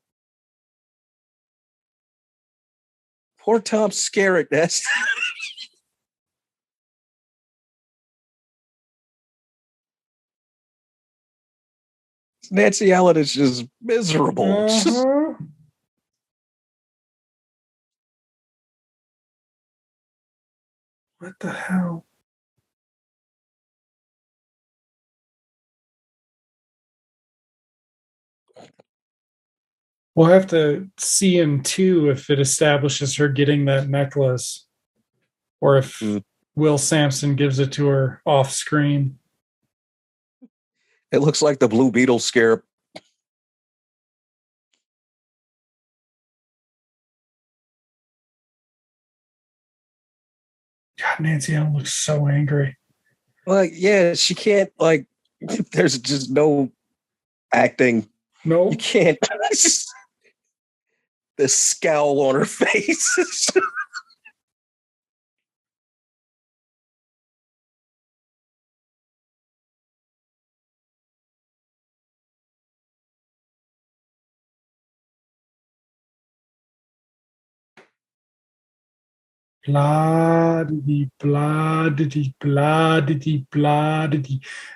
Poor Tom Skerritt. That's Nancy Allen is just miserable. Uh-huh. What the hell? We'll have to see in 2 if it establishes her getting that necklace or if Will Sampson gives it to her off screen. It looks like the Blue Beetle scare. God, Nancy Allen looks so angry. Like, yeah, she can't, like, there's just no acting. No. You can't. The scowl on her face. Blah, blah, blah, blah.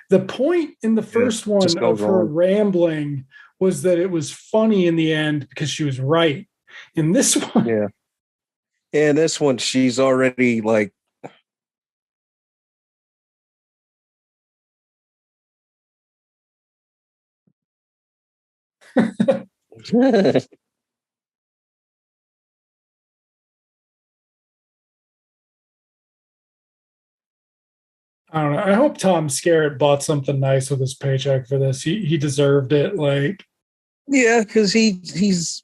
The point in the first one of her rambling was that it was funny in the end because she was right. In this one, yeah. In this one, she's already like. I don't know. I hope Tom Skerritt bought something nice with his paycheck for this. He deserved it. Like, yeah, because he's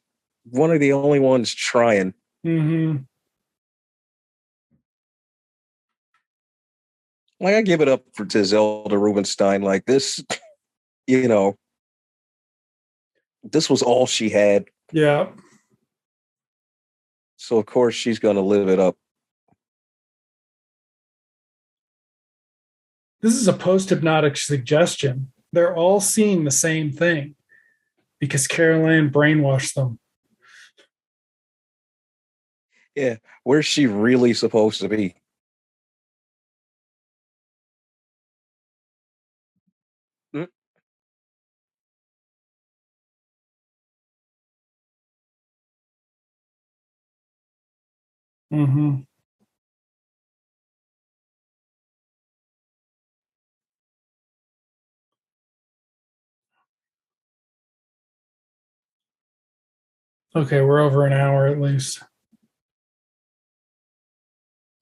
one of the only ones trying. Mm-hmm. Like, I give it up to Zelda Rubinstein. Like, this, you know, this was all she had. Yeah. So of course she's going to live it up. This is a post-hypnotic suggestion. They're all seeing the same thing because Carol Ann brainwashed them. Yeah. Where's she really supposed to be? Mm-hmm. Okay, we're over an hour at least.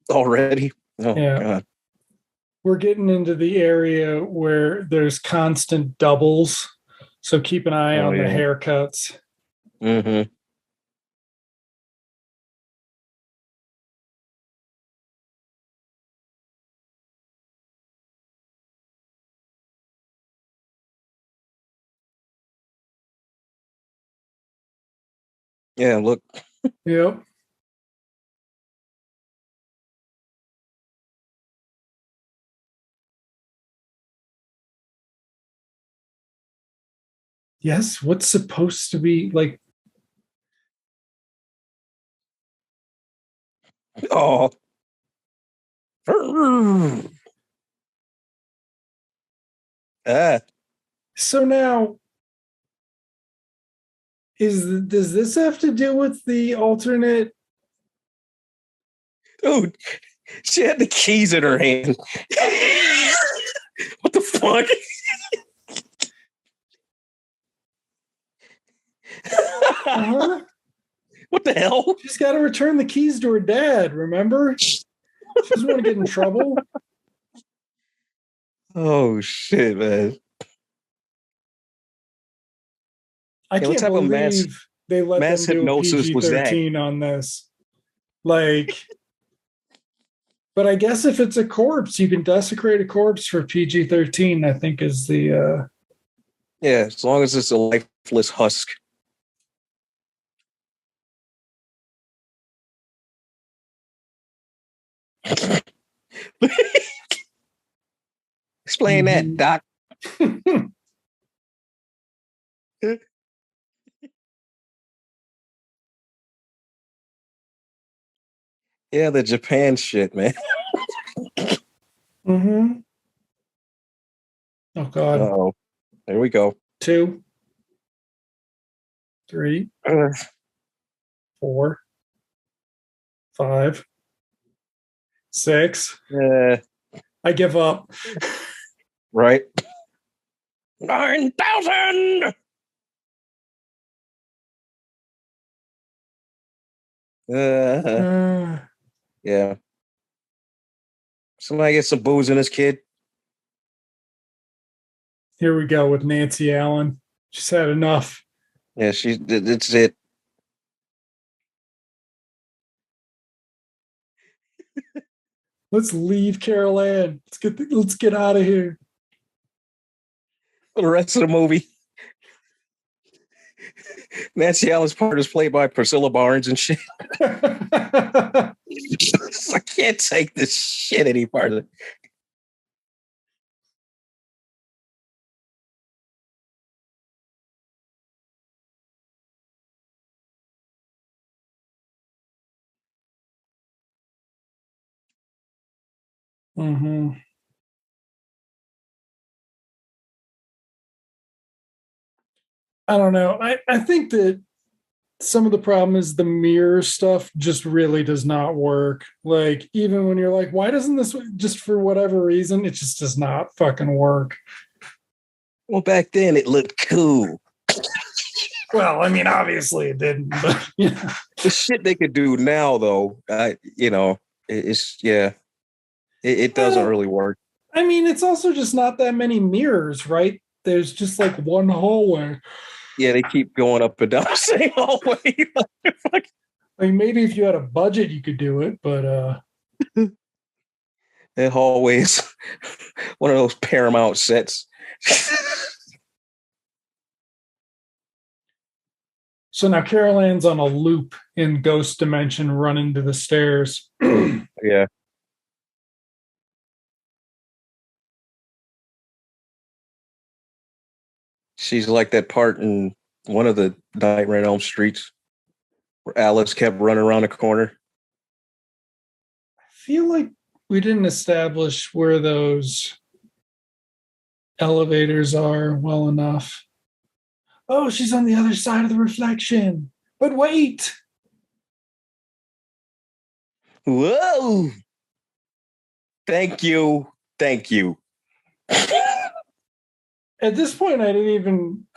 Already? Oh, yeah. God. We're getting into the area where there's constant doubles. So keep an eye on the haircuts. Mm-hmm. Yeah, look. Yep. Yes, what's supposed to be like? Oh. So now, does this have to do with the alternate? Dude, she had the keys in her hand. What the fuck? Uh-huh. What the hell? She's got to return the keys to her dad, remember? She doesn't want to get in trouble. Oh, shit, man. I can't believe they let them do a PG-13 on this. Like, but I guess if it's a corpse, you can desecrate a corpse for PG-13, I think is the... Yeah, as long as it's a lifeless husk. Explain that, Doc. Yeah, the Japan shit, man. Mm-hmm. Oh, God. Uh-oh. There we go. 2, 3, 4, 5, 6. I give up. Right. 9,000. Yeah. Somebody get some booze in this kid. Here we go with Nancy Allen. She's had enough. Yeah, it's it. Let's leave Carol Ann. Let's get out of here. For the rest of the movie. Nancy Allen's part is played by Priscilla Barnes and shit. I can't take this shit any farther. Mm-hmm. I don't know. I think that some of the problem is the mirror stuff just really does not work. Like, even when you're like, why doesn't this, just for whatever reason, it just does not fucking work. Well, back then it looked cool. Well, I mean, obviously it didn't, but yeah. The shit they could do now, though, it's it doesn't really work. I mean, it's also just not that many mirrors, right? There's just like one hallway. Yeah, they keep going up and down the same hallway. Like, maybe if you had a budget, you could do it, but that hallway is one of those Paramount sets. So now Carol Ann's on a loop in Ghost Dimension, running to the stairs. Yeah. She's like that part in one of the Nightmare on Elm Streets where Alice kept running around the corner. I feel like we didn't establish where those elevators are well enough. Oh, she's on the other side of the reflection. But wait. Whoa. Thank you. At this point, I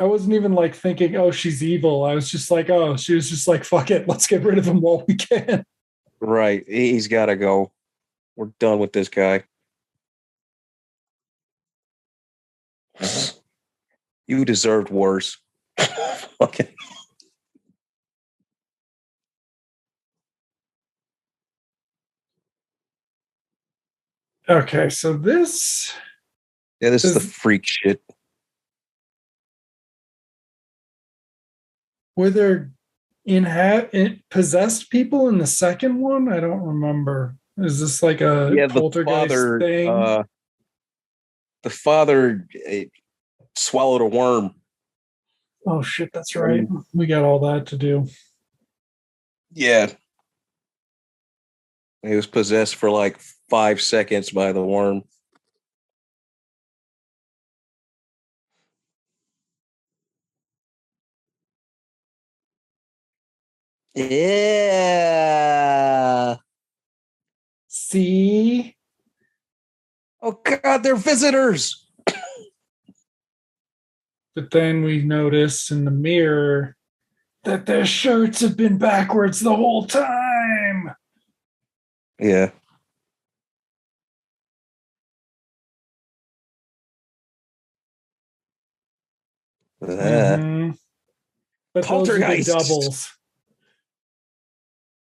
wasn't even like thinking, oh, she's evil. I was just like, oh, she was just like, fuck it. Let's get rid of him while we can. Right. He's got to go. We're done with this guy. You deserved worse. Okay. Okay, so this... Yeah, this is the freak shit. Were there possessed people in the second one? I don't remember. Is this like a poltergeist thing? The father swallowed a worm. Oh shit, that's right. We got all that to do. Yeah. He was possessed for like 5 seconds by the worm. Yeah. See? Oh God, they're visitors. But then we notice in the mirror that their shirts have been backwards the whole time. Yeah. Mm-hmm. But Poltergeist. Those are the doubles.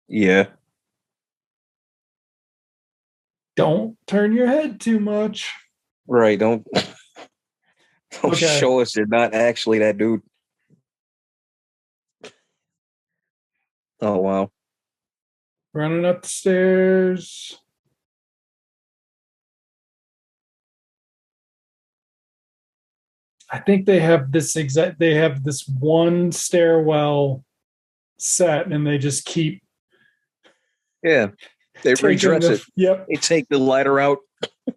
Yeah. Don't turn your head too much. Right. Don't show us you're not actually that dude. Oh, wow. Running up the stairs. I think they have this one stairwell set and they just keep they redress it. Yep. They take the lighter out. I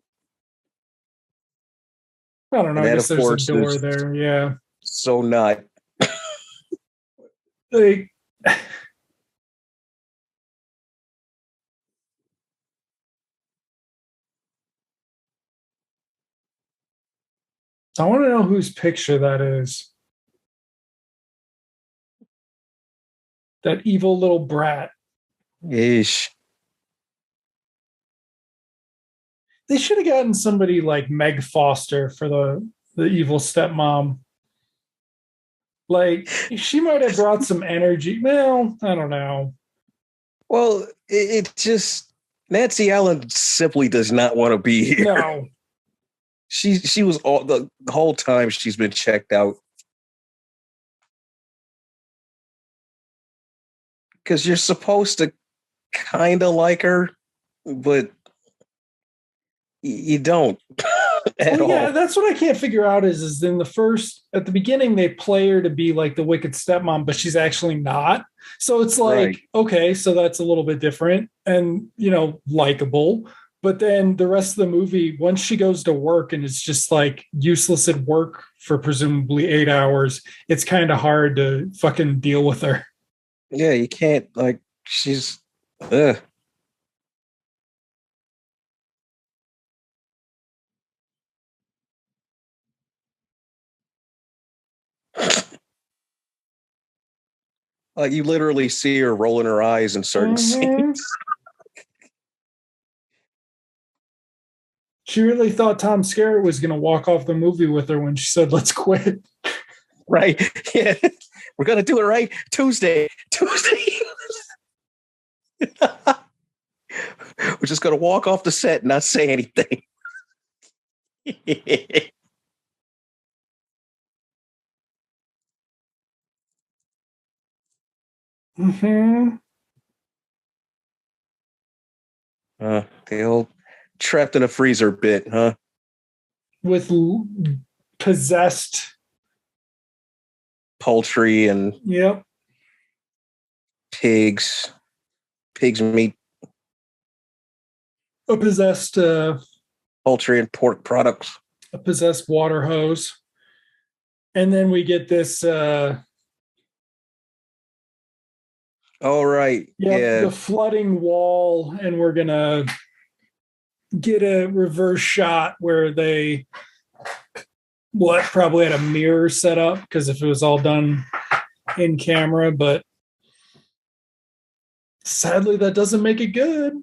don't know. I guess there's a door there. Yeah. So not. Like, I want to know whose picture that is. That evil little brat. Yeesh. They should have gotten somebody like Meg Foster for the evil stepmom. Like, she might have brought some energy. Well, I don't know. Well, it just... Nancy Allen simply does not want to be here. No. She was all the whole time she's been checked out. Because you're supposed to kind of like her, but you don't. Yeah, that's what I can't figure out is in at the beginning, they play her to be like the wicked stepmom, but she's actually not. So it's like, okay, so that's a little bit different and, likable. But then the rest of the movie, once she goes to work and it's just like useless at work for presumably 8 hours, it's kind of hard to fucking deal with her. Yeah, you can't, she's... you literally see her rolling her eyes in certain scenes. She really thought Tom Skerritt was going to walk off the movie with her when she said, "Let's quit." Right. Yeah. We're going to do it right. Tuesday. We're just going to walk off the set and not say anything. Mm-hmm. The old trapped in a freezer bit, huh? With possessed poultry and pigs meat. A possessed poultry and pork products. A possessed water hose. And then we get this the flooding wall, and we're gonna get a reverse shot where they probably had a mirror set up, because if it was all done in camera, but sadly that doesn't make it good.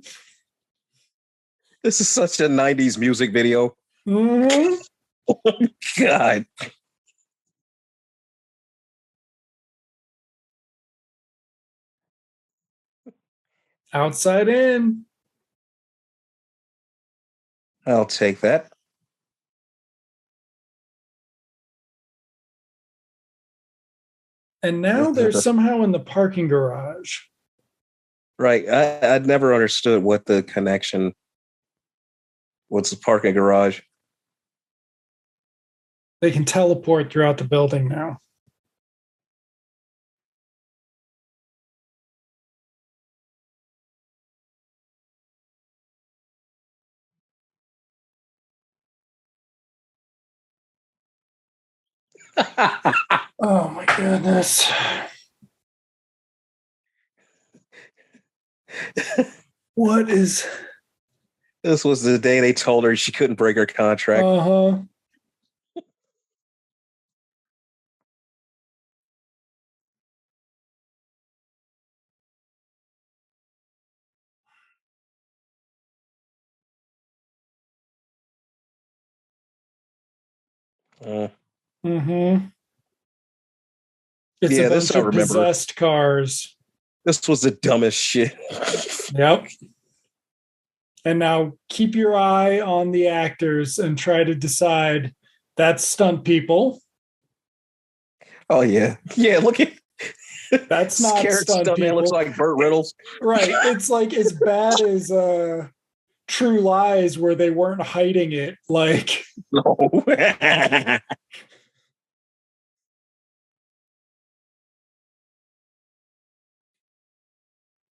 This is such a 90s music video. Mm-hmm. Oh, God. Outside in. I'll take that. And now they're somehow in the parking garage. Right. I'd never understood what the connection. What's the parking garage? They can teleport throughout the building now. Oh my goodness. What is... This was the day they told her she couldn't break her contract. Uh-huh. Mm-hmm. It's a bunch of possessed cars. This was the dumbest shit. Yep. And now keep your eye on the actors and try to decide that's stunt people. Oh, yeah. Yeah, look at... That's not stunt people. Man looks like Burt Reynolds. Right. It's like as bad as True Lies where they weren't hiding it. Like... No.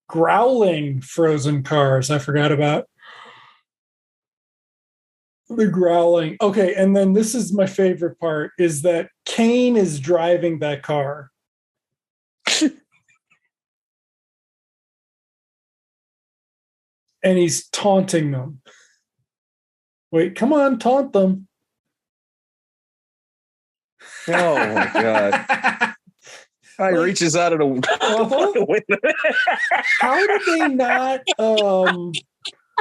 Growling frozen cars. I forgot about the growling. Okay, and then this is my favorite part, is that Kane is driving that car. And he's taunting them. Wait, come on, taunt them. Oh, my God. He reaches out of the window. How did they not...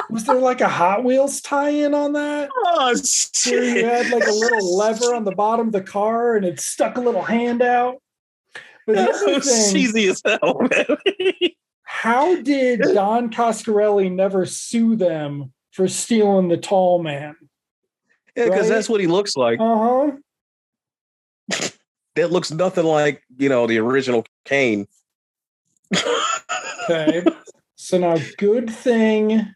was there like a Hot Wheels tie-in on that? Oh, shit. Where you had like a little lever on the bottom of the car and it stuck a little hand out? But the other thing, cheesy as hell, man. How did Don Coscarelli never sue them for stealing the tall man? Yeah, because that's what he looks like. Uh-huh. That looks nothing like, the original Kane. Okay. So now, good thing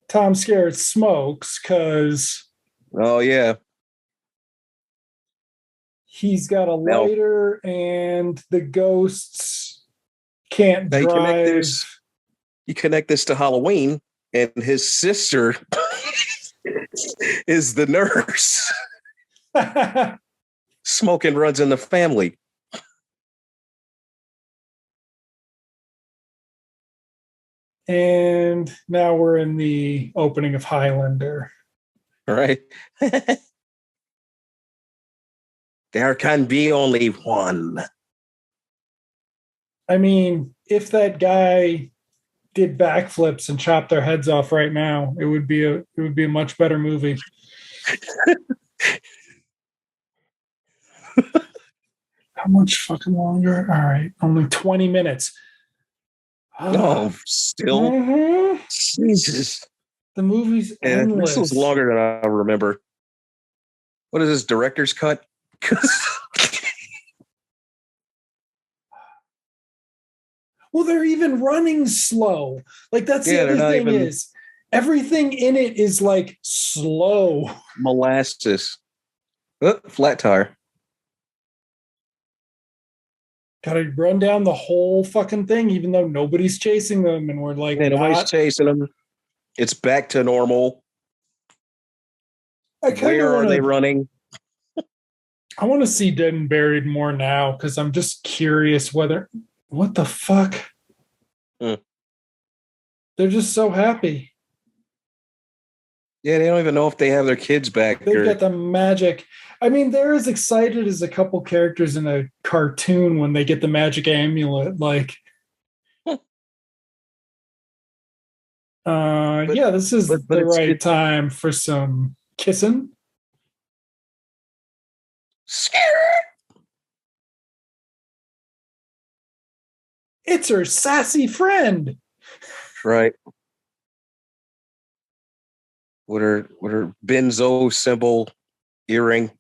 Tom Skerritt smokes, because... Oh, yeah. He's got a lighter, and the ghosts can't drive. You connect this to Halloween, and his sister is the nurse. Smoking runs in the family. And now we're in the opening of Highlander. All right. There can be only one. I mean, if that guy did backflips and chopped their heads off right now, it would be a much better movie. How much fucking longer? All right, only 20 minutes. Oh, still? Mm-hmm. Jesus. The movie's endless. This was longer than I remember. What is this, director's cut? Well, they're even running slow. Like, that's the other thing is everything in it is like slow. Molasses. Oh, flat tire. Gotta run down the whole fucking thing, even though nobody's chasing them, and we're like, nobody's chasing them. It's back to normal. Where are they running? I want to see Dead and Buried more now, because I'm just curious what the fuck? They're just so happy. Yeah, they don't even know if they have their kids back. They've got the magic. I mean, they're as excited as a couple characters in a cartoon when they get the magic amulet. Like, This is the right time for some kissing. Skerritt! It's her sassy friend. Right. With her benzo symbol earring.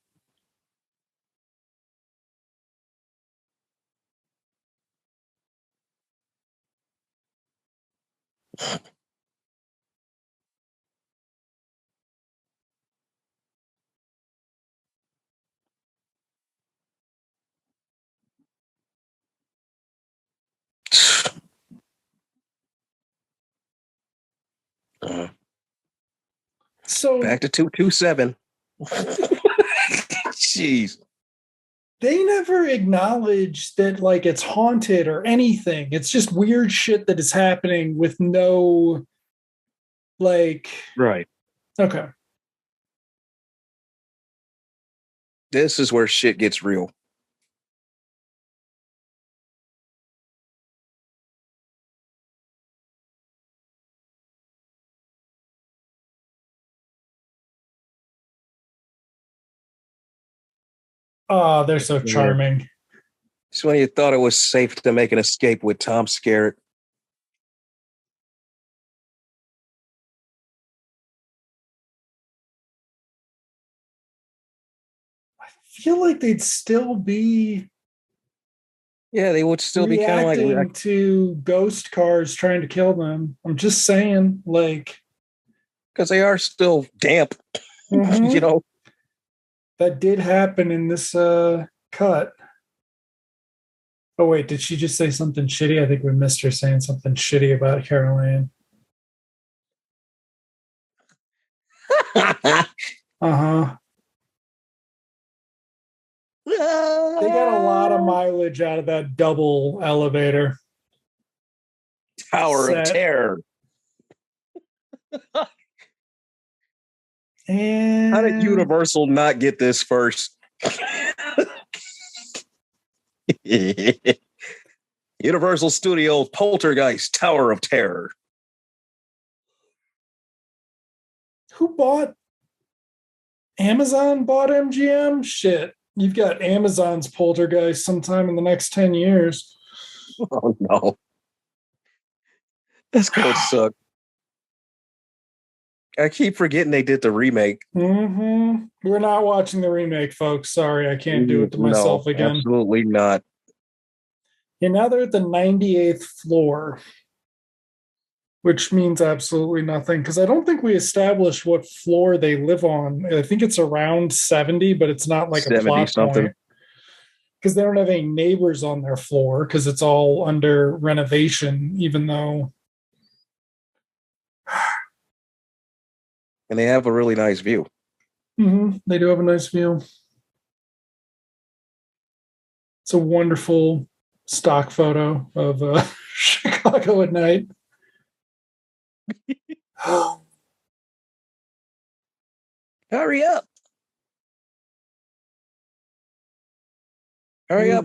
So back to 227. Jeez. They never acknowledge that like it's haunted or anything. It's just weird shit that is happening with no like right. Okay. This is where shit gets real. Oh, they're so charming. It's when you thought it was safe to make an escape with Tom Skerritt. I feel like they'd still be they would still be kind of like to ghost cars trying to kill them. I'm just saying, like, because they are still damp. Mm-hmm. That did happen in this cut. Oh wait, did she just say something shitty? I think we missed her saying something shitty about Carol Ann. Uh-huh. They got a lot of mileage out of that double elevator. Tower of Terror. And how did Universal not get this first? Universal Studios Poltergeist Tower of Terror. Who bought? Amazon bought MGM? Shit. You've got Amazon's Poltergeist sometime in the next 10 years. Oh, no. That's going to suck. I keep forgetting they did the remake. Mm-hmm. We're not watching the remake, folks. Sorry, I can't do it to myself again. Absolutely not. And now they're at the 98th floor, which means absolutely nothing because I don't think we established what floor they live on. I think it's around 70, but it's not like a plot point because they don't have any neighbors on their floor because it's all under renovation, even though. And they have a really nice view. Mm-hmm. They do have a nice view. It's a wonderful stock photo of Chicago at night. Hurry up. Hurry up.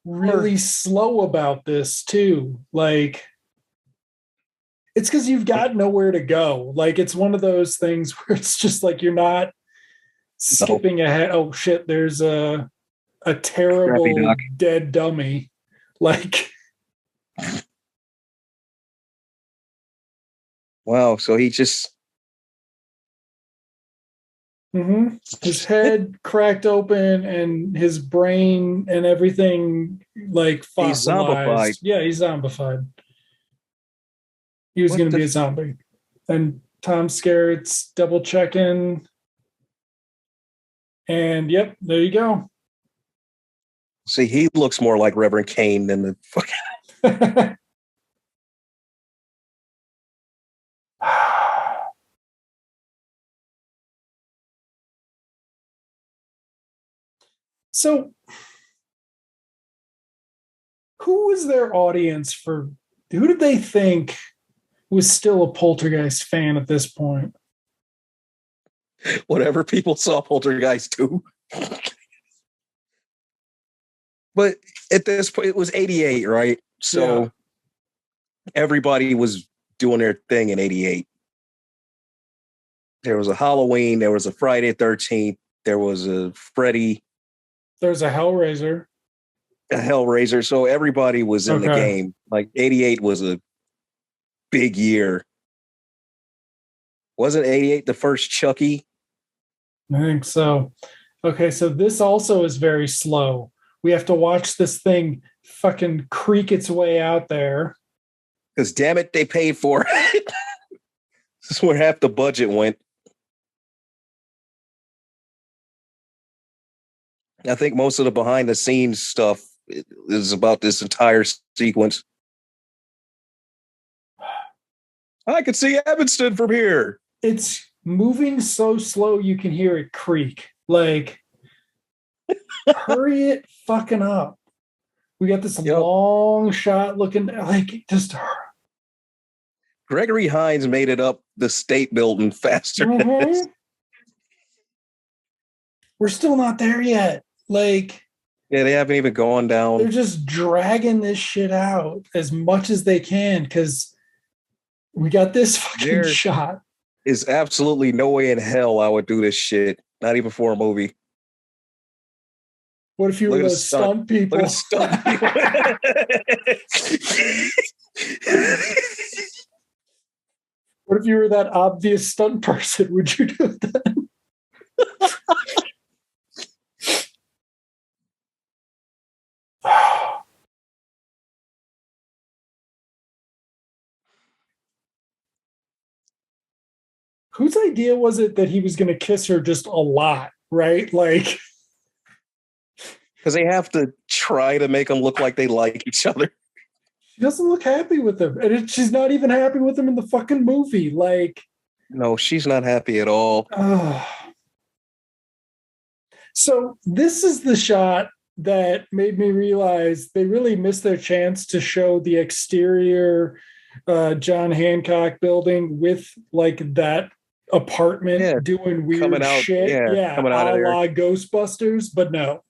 Really slow about this too. Like, it's because you've got nowhere to go. Like, it's one of those things where it's just like you're not skipping ahead. Oh shit, there's a terrible dead dummy. Like, wow, so he just his head cracked open and his brain and everything like fossilized. He's zombified. Yeah, he's zombified. He was going to be a zombie. And Tom Skerritt's double checking. And yep, there you go. See, he looks more like Reverend Kane than the fucking. So, who was their audience for? Who did they think was still a Poltergeist fan at this point? Whatever people saw Poltergeist 2. But at this point, it was 88, right? So everybody was doing their thing in 88. There was a Halloween, there was a Friday the 13th, there was a Freddy. There's a Hellraiser. A Hellraiser. So everybody was in the game. Like 88 was a big year. Wasn't 88 the first Chucky? I think so. Okay, so this also is very slow. We have to watch this thing fucking creak its way out there. Because damn it, they paid for it. This is where half the budget went. I think most of the behind the scenes stuff is about this entire sequence. I could see Evanston from here. It's moving so slow you can hear it creak. Like, hurry it fucking up. We got this long shot looking like just. Gregory Hines made it up the state building faster. Mm-hmm. We're still not there yet. Like, yeah, they haven't even gone down. They're just dragging this shit out as much as they can because we got this fucking shot. Is absolutely no way in hell I would do this shit. Not even for a movie. What if you were those stunt people? Look at stunt people. What if you were that obvious stunt person? Would you do that? Whose idea was it that he was going to kiss her just a lot, right? Like, because they have to try to make them look like they like each other. She doesn't look happy with him. And she's not even happy with him in the fucking movie. Like, no, she's not happy at all. So this is the shot that made me realize they really missed their chance to show the exterior John Hancock building with like that apartment doing weird shit. Coming out of there. La Ghostbusters, but no.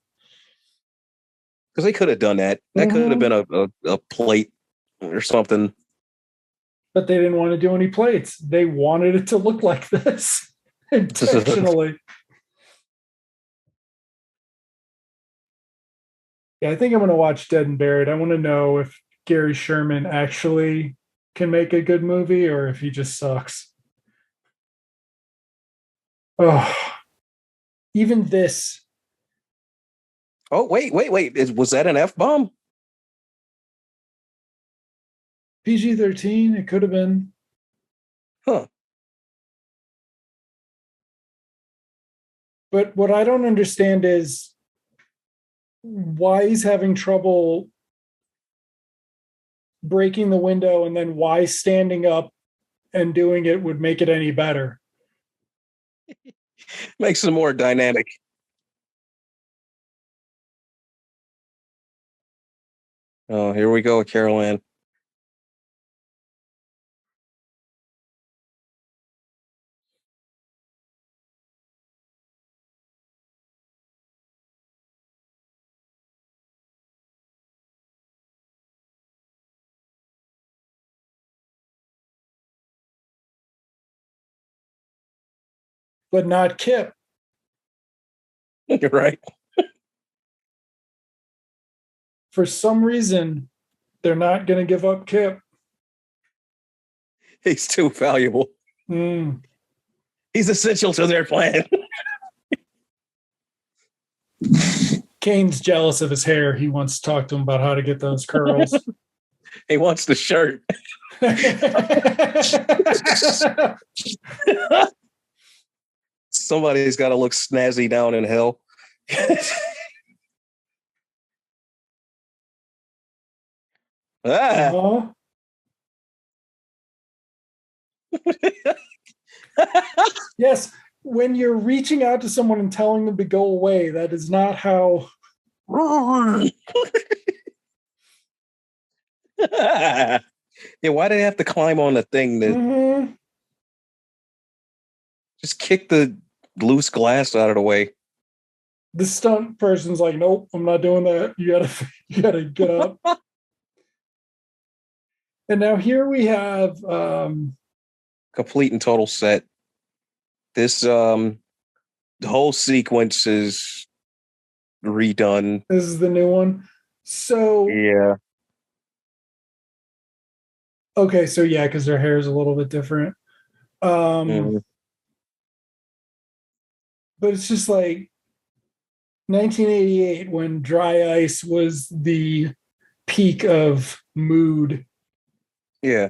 Because they could have done that. That could have been a plate or something. But they didn't want to do any plates. They wanted it to look like this intentionally. Yeah, I think I'm going to watch Dead and Buried. I want to know if Gary Sherman actually can make a good movie or if he just sucks. Oh, even this. Oh, wait. Was that an F-bomb? PG-13, it could have been. Huh. But what I don't understand is why he's having trouble breaking the window and then why standing up and doing it would make it any better. Makes it more dynamic. Oh, here we go, Carol Ann. But not Kip. You're right. For some reason, they're not going to give up Kip. He's too valuable. He's essential to their plan. Kane's jealous of his hair. He wants to talk to him about how to get those curls. He wants the shirt. Somebody's got to look snazzy down in hell. Yes, when you're reaching out to someone and telling them to go away, that is not how. Yeah, why do they have to climb on the thing that just kick the loose glass out of the way? The stunt person's like, nope, I'm not doing that. You gotta get up. And now here we have complete and total set. This the whole sequence is redone. This is the new one. So yeah. Okay, so yeah, because their hair is a little bit different. But it's just like 1988 when Dry Ice was the peak of mood. Yeah.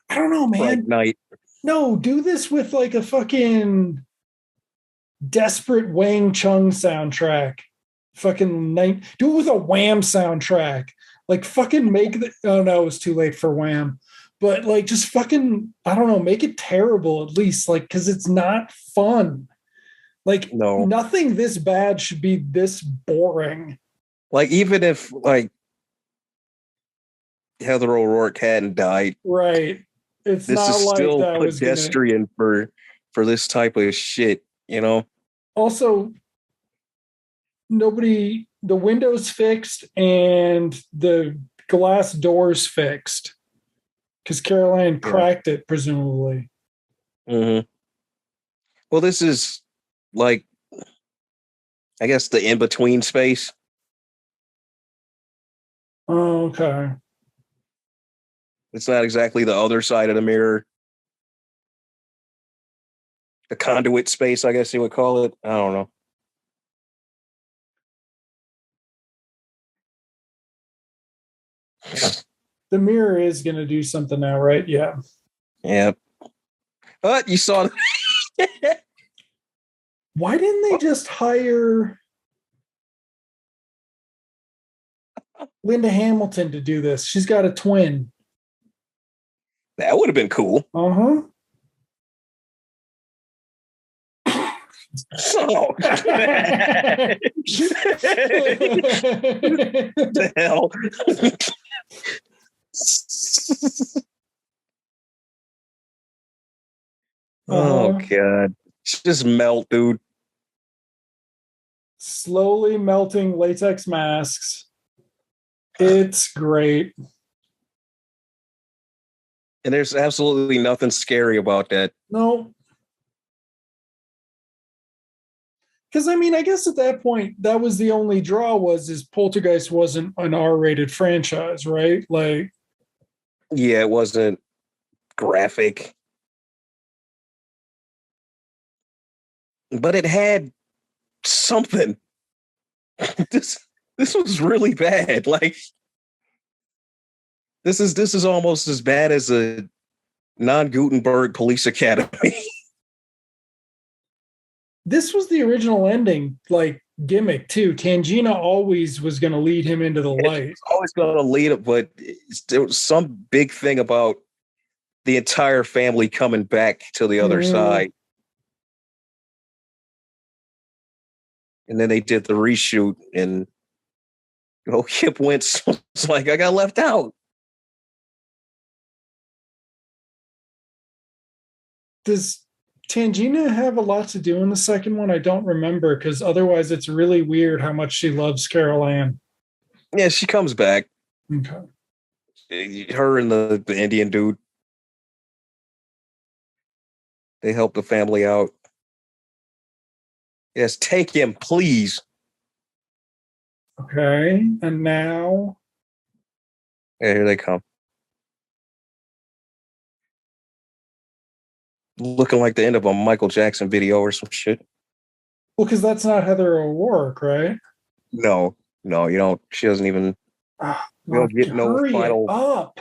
I don't know, man. Fright Night. No, do this with like a fucking desperate Wang Chung soundtrack. Fucking night. Do it with a Wham soundtrack. Like fucking make the. Oh no, it was too late for Wham. But like, just fucking. I don't know. Make it terrible at least. Like, because it's not fun. Like, no, nothing this bad should be this boring. Like, even if like Heather O'Rourke hadn't died, right? It's this not is like still that pedestrian for this type of shit, you know. Also, nobody. The windows fixed and the glass doors fixed because Caroline cracked it, presumably. Mm-hmm. Well, this is like, I guess, the in between space. Oh, okay. It's not exactly the other side of the mirror. The conduit space, I guess you would call it. I don't know. The mirror is going to do something now, right? Yeah. Yeah. But you saw. Why didn't they just hire Linda Hamilton to do this? She's got a twin. That would have been cool. Uh-huh. Oh, the hell. Oh god. Just melt, dude. Slowly melting latex masks. It's great. And there's absolutely nothing scary about that. No. Because I mean, I guess at that point, that was the only draw is Poltergeist wasn't an R-rated franchise, right? Like, yeah, it wasn't graphic, but it had something. this was really bad. Like, this is almost as bad as a non-Gutenberg Police Academy. This was the original ending, like, gimmick too. Tangina always was going to lead him into the light. It's always going to lead it, but there was some big thing about the entire family coming back to the other side. And then they did the reshoot, and Kip Wentz was like, I got left out. Does Tangina have a lot to do in the second one? I don't remember, because otherwise it's really weird how much she loves Carol Ann. Yeah, she comes back. Okay. Her and the Indian dude. They help the family out. Yes, take him, please. Okay, and now? Yeah, here they come. Looking like the end of a Michael Jackson video or some shit. Well, because that's not Heather O'Rourke, right? No, you don't. She doesn't even. We don't get no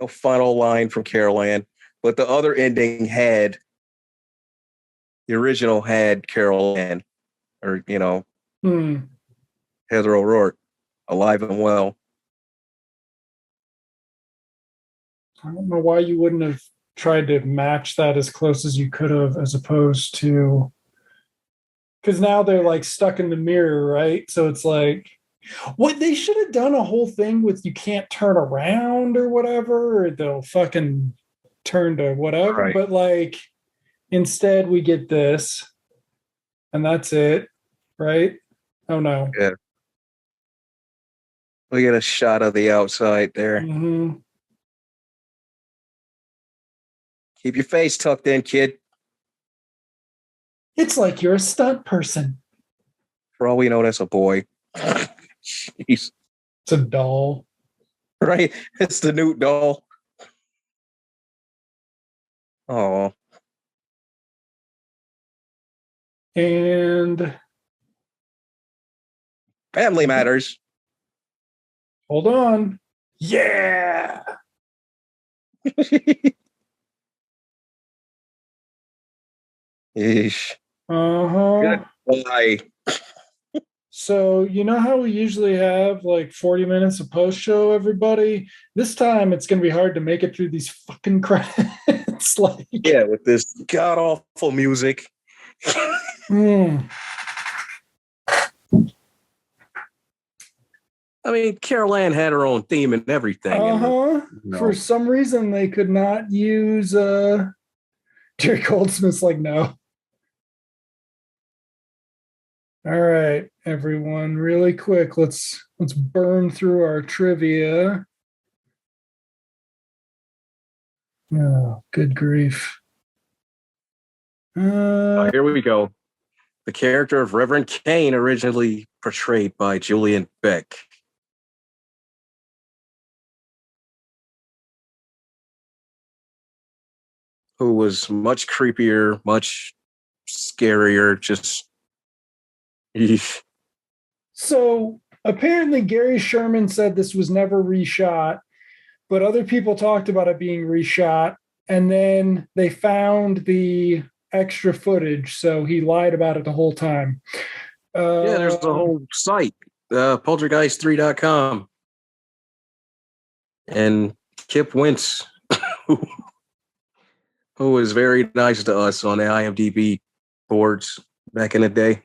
final line from Carol Ann. But the other ending had the original had Carol Ann, or Heather O'Rourke, alive and well. I don't know why you wouldn't have tried to match that as close as you could have, as opposed to, because now they're like stuck in the mirror, right? So it's like, what they should have done a whole thing with you can't turn around or whatever, or they'll fucking turn to whatever. Right. But like, instead we get this, and that's it, right? Oh no. Yeah. We get a shot of the outside there. Mm-hmm. Keep your face tucked in, kid. It's like you're a stunt person. For all we know, that's a boy. Jeez. It's a doll. Right? It's the Newt doll. Oh. And Family matters. Hold on. Yeah. Eesh. Uh-huh. Goodbye. So, you know how we usually have like 40 minutes of post-show, everybody? This time it's going to be hard to make it through these fucking credits. Yeah, with this god-awful music. Mm. I mean, Carol Ann had her own theme and everything. Uh-huh. For some reason, they could not use Jerry Goldsmith's like, no. All right, everyone, really quick. Let's burn through our trivia. Oh, good grief. Here we go. The character of Reverend Kane, originally portrayed by Julian Beck. Who was much creepier, much scarier, just... So apparently Gary Sherman said this was never reshot, but other people talked about it being reshot, and then they found the extra footage, so he lied about it the whole time. Yeah, there's the whole site, Poltergeist3.com. And Kip Wentz, who was very nice to us on the IMDb boards back in the day.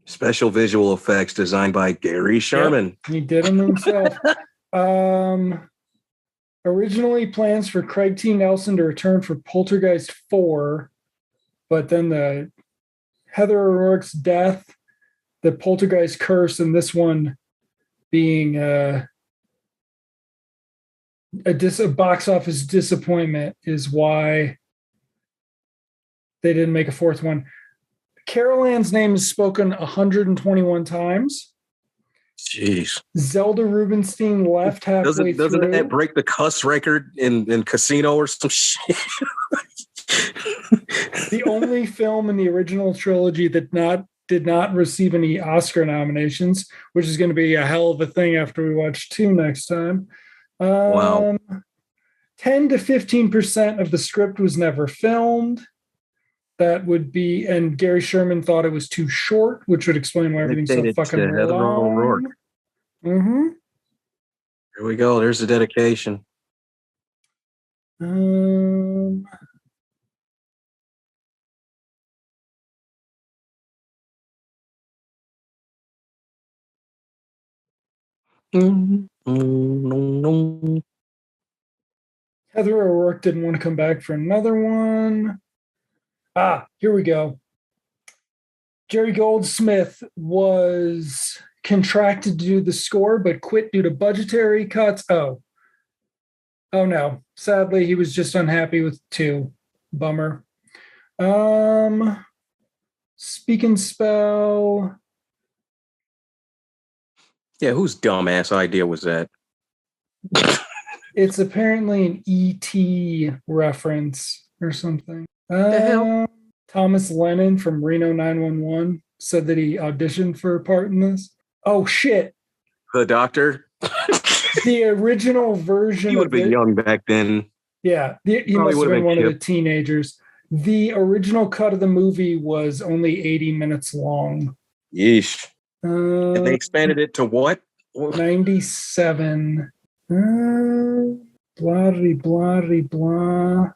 Special visual effects designed by Gary Sherman. Yep, he did them himself. Originally plans for Craig T. Nelson to return for Poltergeist 4, but then the Heather O'Rourke's death, the Poltergeist curse, and this one being a box office disappointment is why they didn't make a fourth one. Carol Ann's name is spoken 121 times. Jeez. Zelda Rubinstein left halfway through. Doesn't that break the cuss record in Casino or some shit? The only film in the original trilogy that did not receive any Oscar nominations, which is going to be a hell of a thing after we watch 2 next time. Wow. 10 to 15% of the script was never filmed. That would be, and Gary Sherman thought it was too short, which would explain why everything's so fucking long. Mm-hmm. Here we go. There's the dedication. Heather O'Rourke didn't want to come back for another one. Here we go. Jerry Goldsmith was contracted to do the score, but quit due to budgetary cuts. Oh no. Sadly, he was just unhappy with 2. Bummer. Speak and Spell. Yeah, whose dumbass idea was that? It's apparently an E.T. reference or something. The hell? Thomas Lennon from Reno 911 said that he auditioned for a part in this. Oh, shit. The Doctor? The original version. He would have been young back then. Yeah, he must have been one of the teenagers. The original cut of the movie was only 80 minutes long. Yeesh. And they expanded it to what? 97. Blah, blah, blah.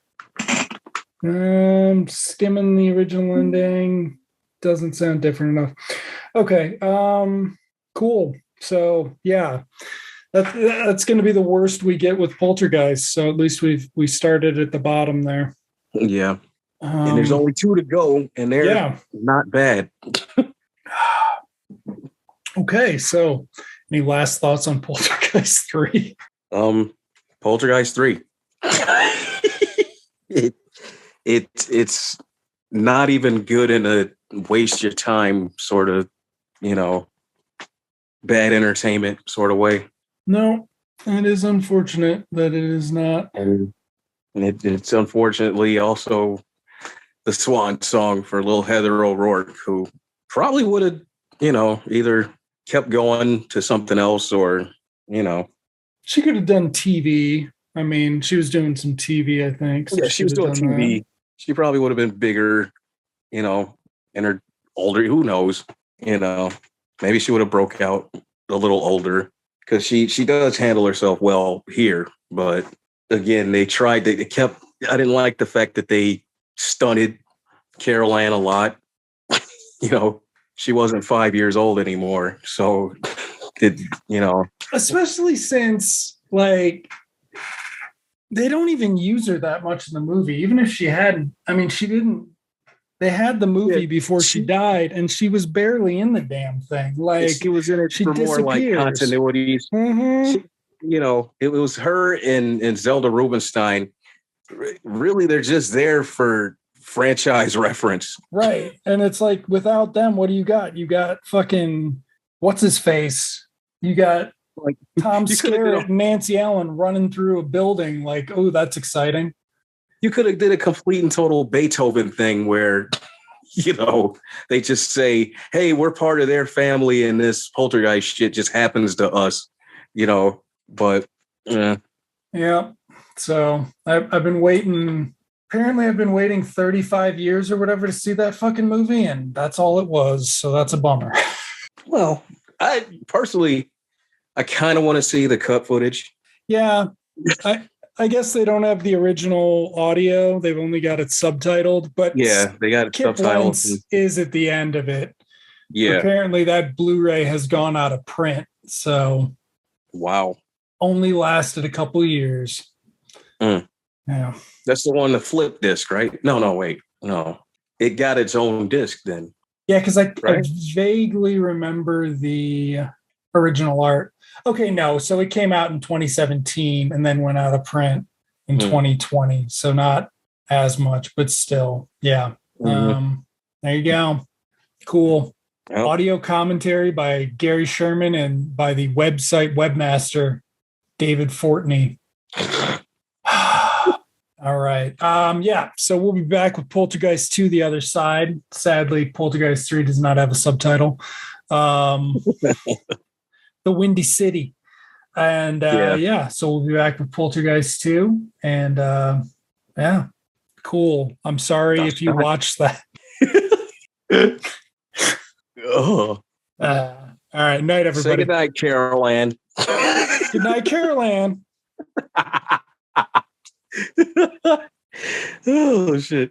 Skimming the original ending. Doesn't sound different enough. Okay. Cool. So yeah, that's going to be the worst we get with Poltergeist. So at least we started at the bottom there. Yeah. And there's only 2 to go, and they're not bad. Okay, so any last thoughts on Poltergeist 3? Poltergeist 3. It's not even good in a waste your time sort of, bad entertainment sort of way. No, it is unfortunate that it is not. And it's unfortunately also the swan song for little Heather O'Rourke, who probably would have, either kept going to something else or, She could have done TV. I mean, she was doing some TV, I think. So yeah, she was doing TV. That. She probably would have been bigger, in her older, who knows, maybe she would have broke out a little older because she does handle herself well here. But again, they kept, I didn't like the fact that they stunted Carol Ann a lot. She wasn't 5 years old anymore. So especially since they don't even use her that much in the movie. Even if she hadn't, I mean, she didn't. They had the movie before she died, and she was barely in the damn thing. She was in it for more like continuity. Mm-hmm. It was her and Zelda Rubinstein. Really, they're just there for franchise reference. Right. And it's like, without them, what do you got? You got fucking, what's his face? You got like Tom Skerritt and Nancy Allen running through a building like, oh, that's exciting. You could have did a complete and total Beethoven thing where, they just say, hey, we're part of their family and this poltergeist shit just happens to us, but yeah. So I've been waiting. Apparently I've been waiting 35 years or whatever to see that fucking movie, and that's all it was. So that's a bummer. Well, I personally, I kind of want to see the cut footage. Yeah. I guess they don't have the original audio. They've only got it subtitled, but yeah, they got it subtitled. Is at the end of it. Yeah. Apparently that Blu-ray has gone out of print. So wow. Only lasted a couple of years. Yeah. That's the one, the flip disc, right? No, wait. No. It got its own disc then. Yeah, because I vaguely remember the original art. Okay, no. So it came out in 2017 and then went out of print in 2020. So not as much, but still. Yeah. Mm-hmm. There you go. Cool. Yep. Audio commentary by Gary Sherman and by the webmaster David Fortney. All right. Yeah. So we'll be back with Poltergeist 2, The Other Side. Sadly, Poltergeist 3 does not have a subtitle. The Windy City. And so we'll be back with Poltergeist 2. And yeah, cool. I'm sorry if you watched that. Oh. All right. Night, everybody. Say goodnight, Carol Ann. Good night, Carol Ann. Oh, shit.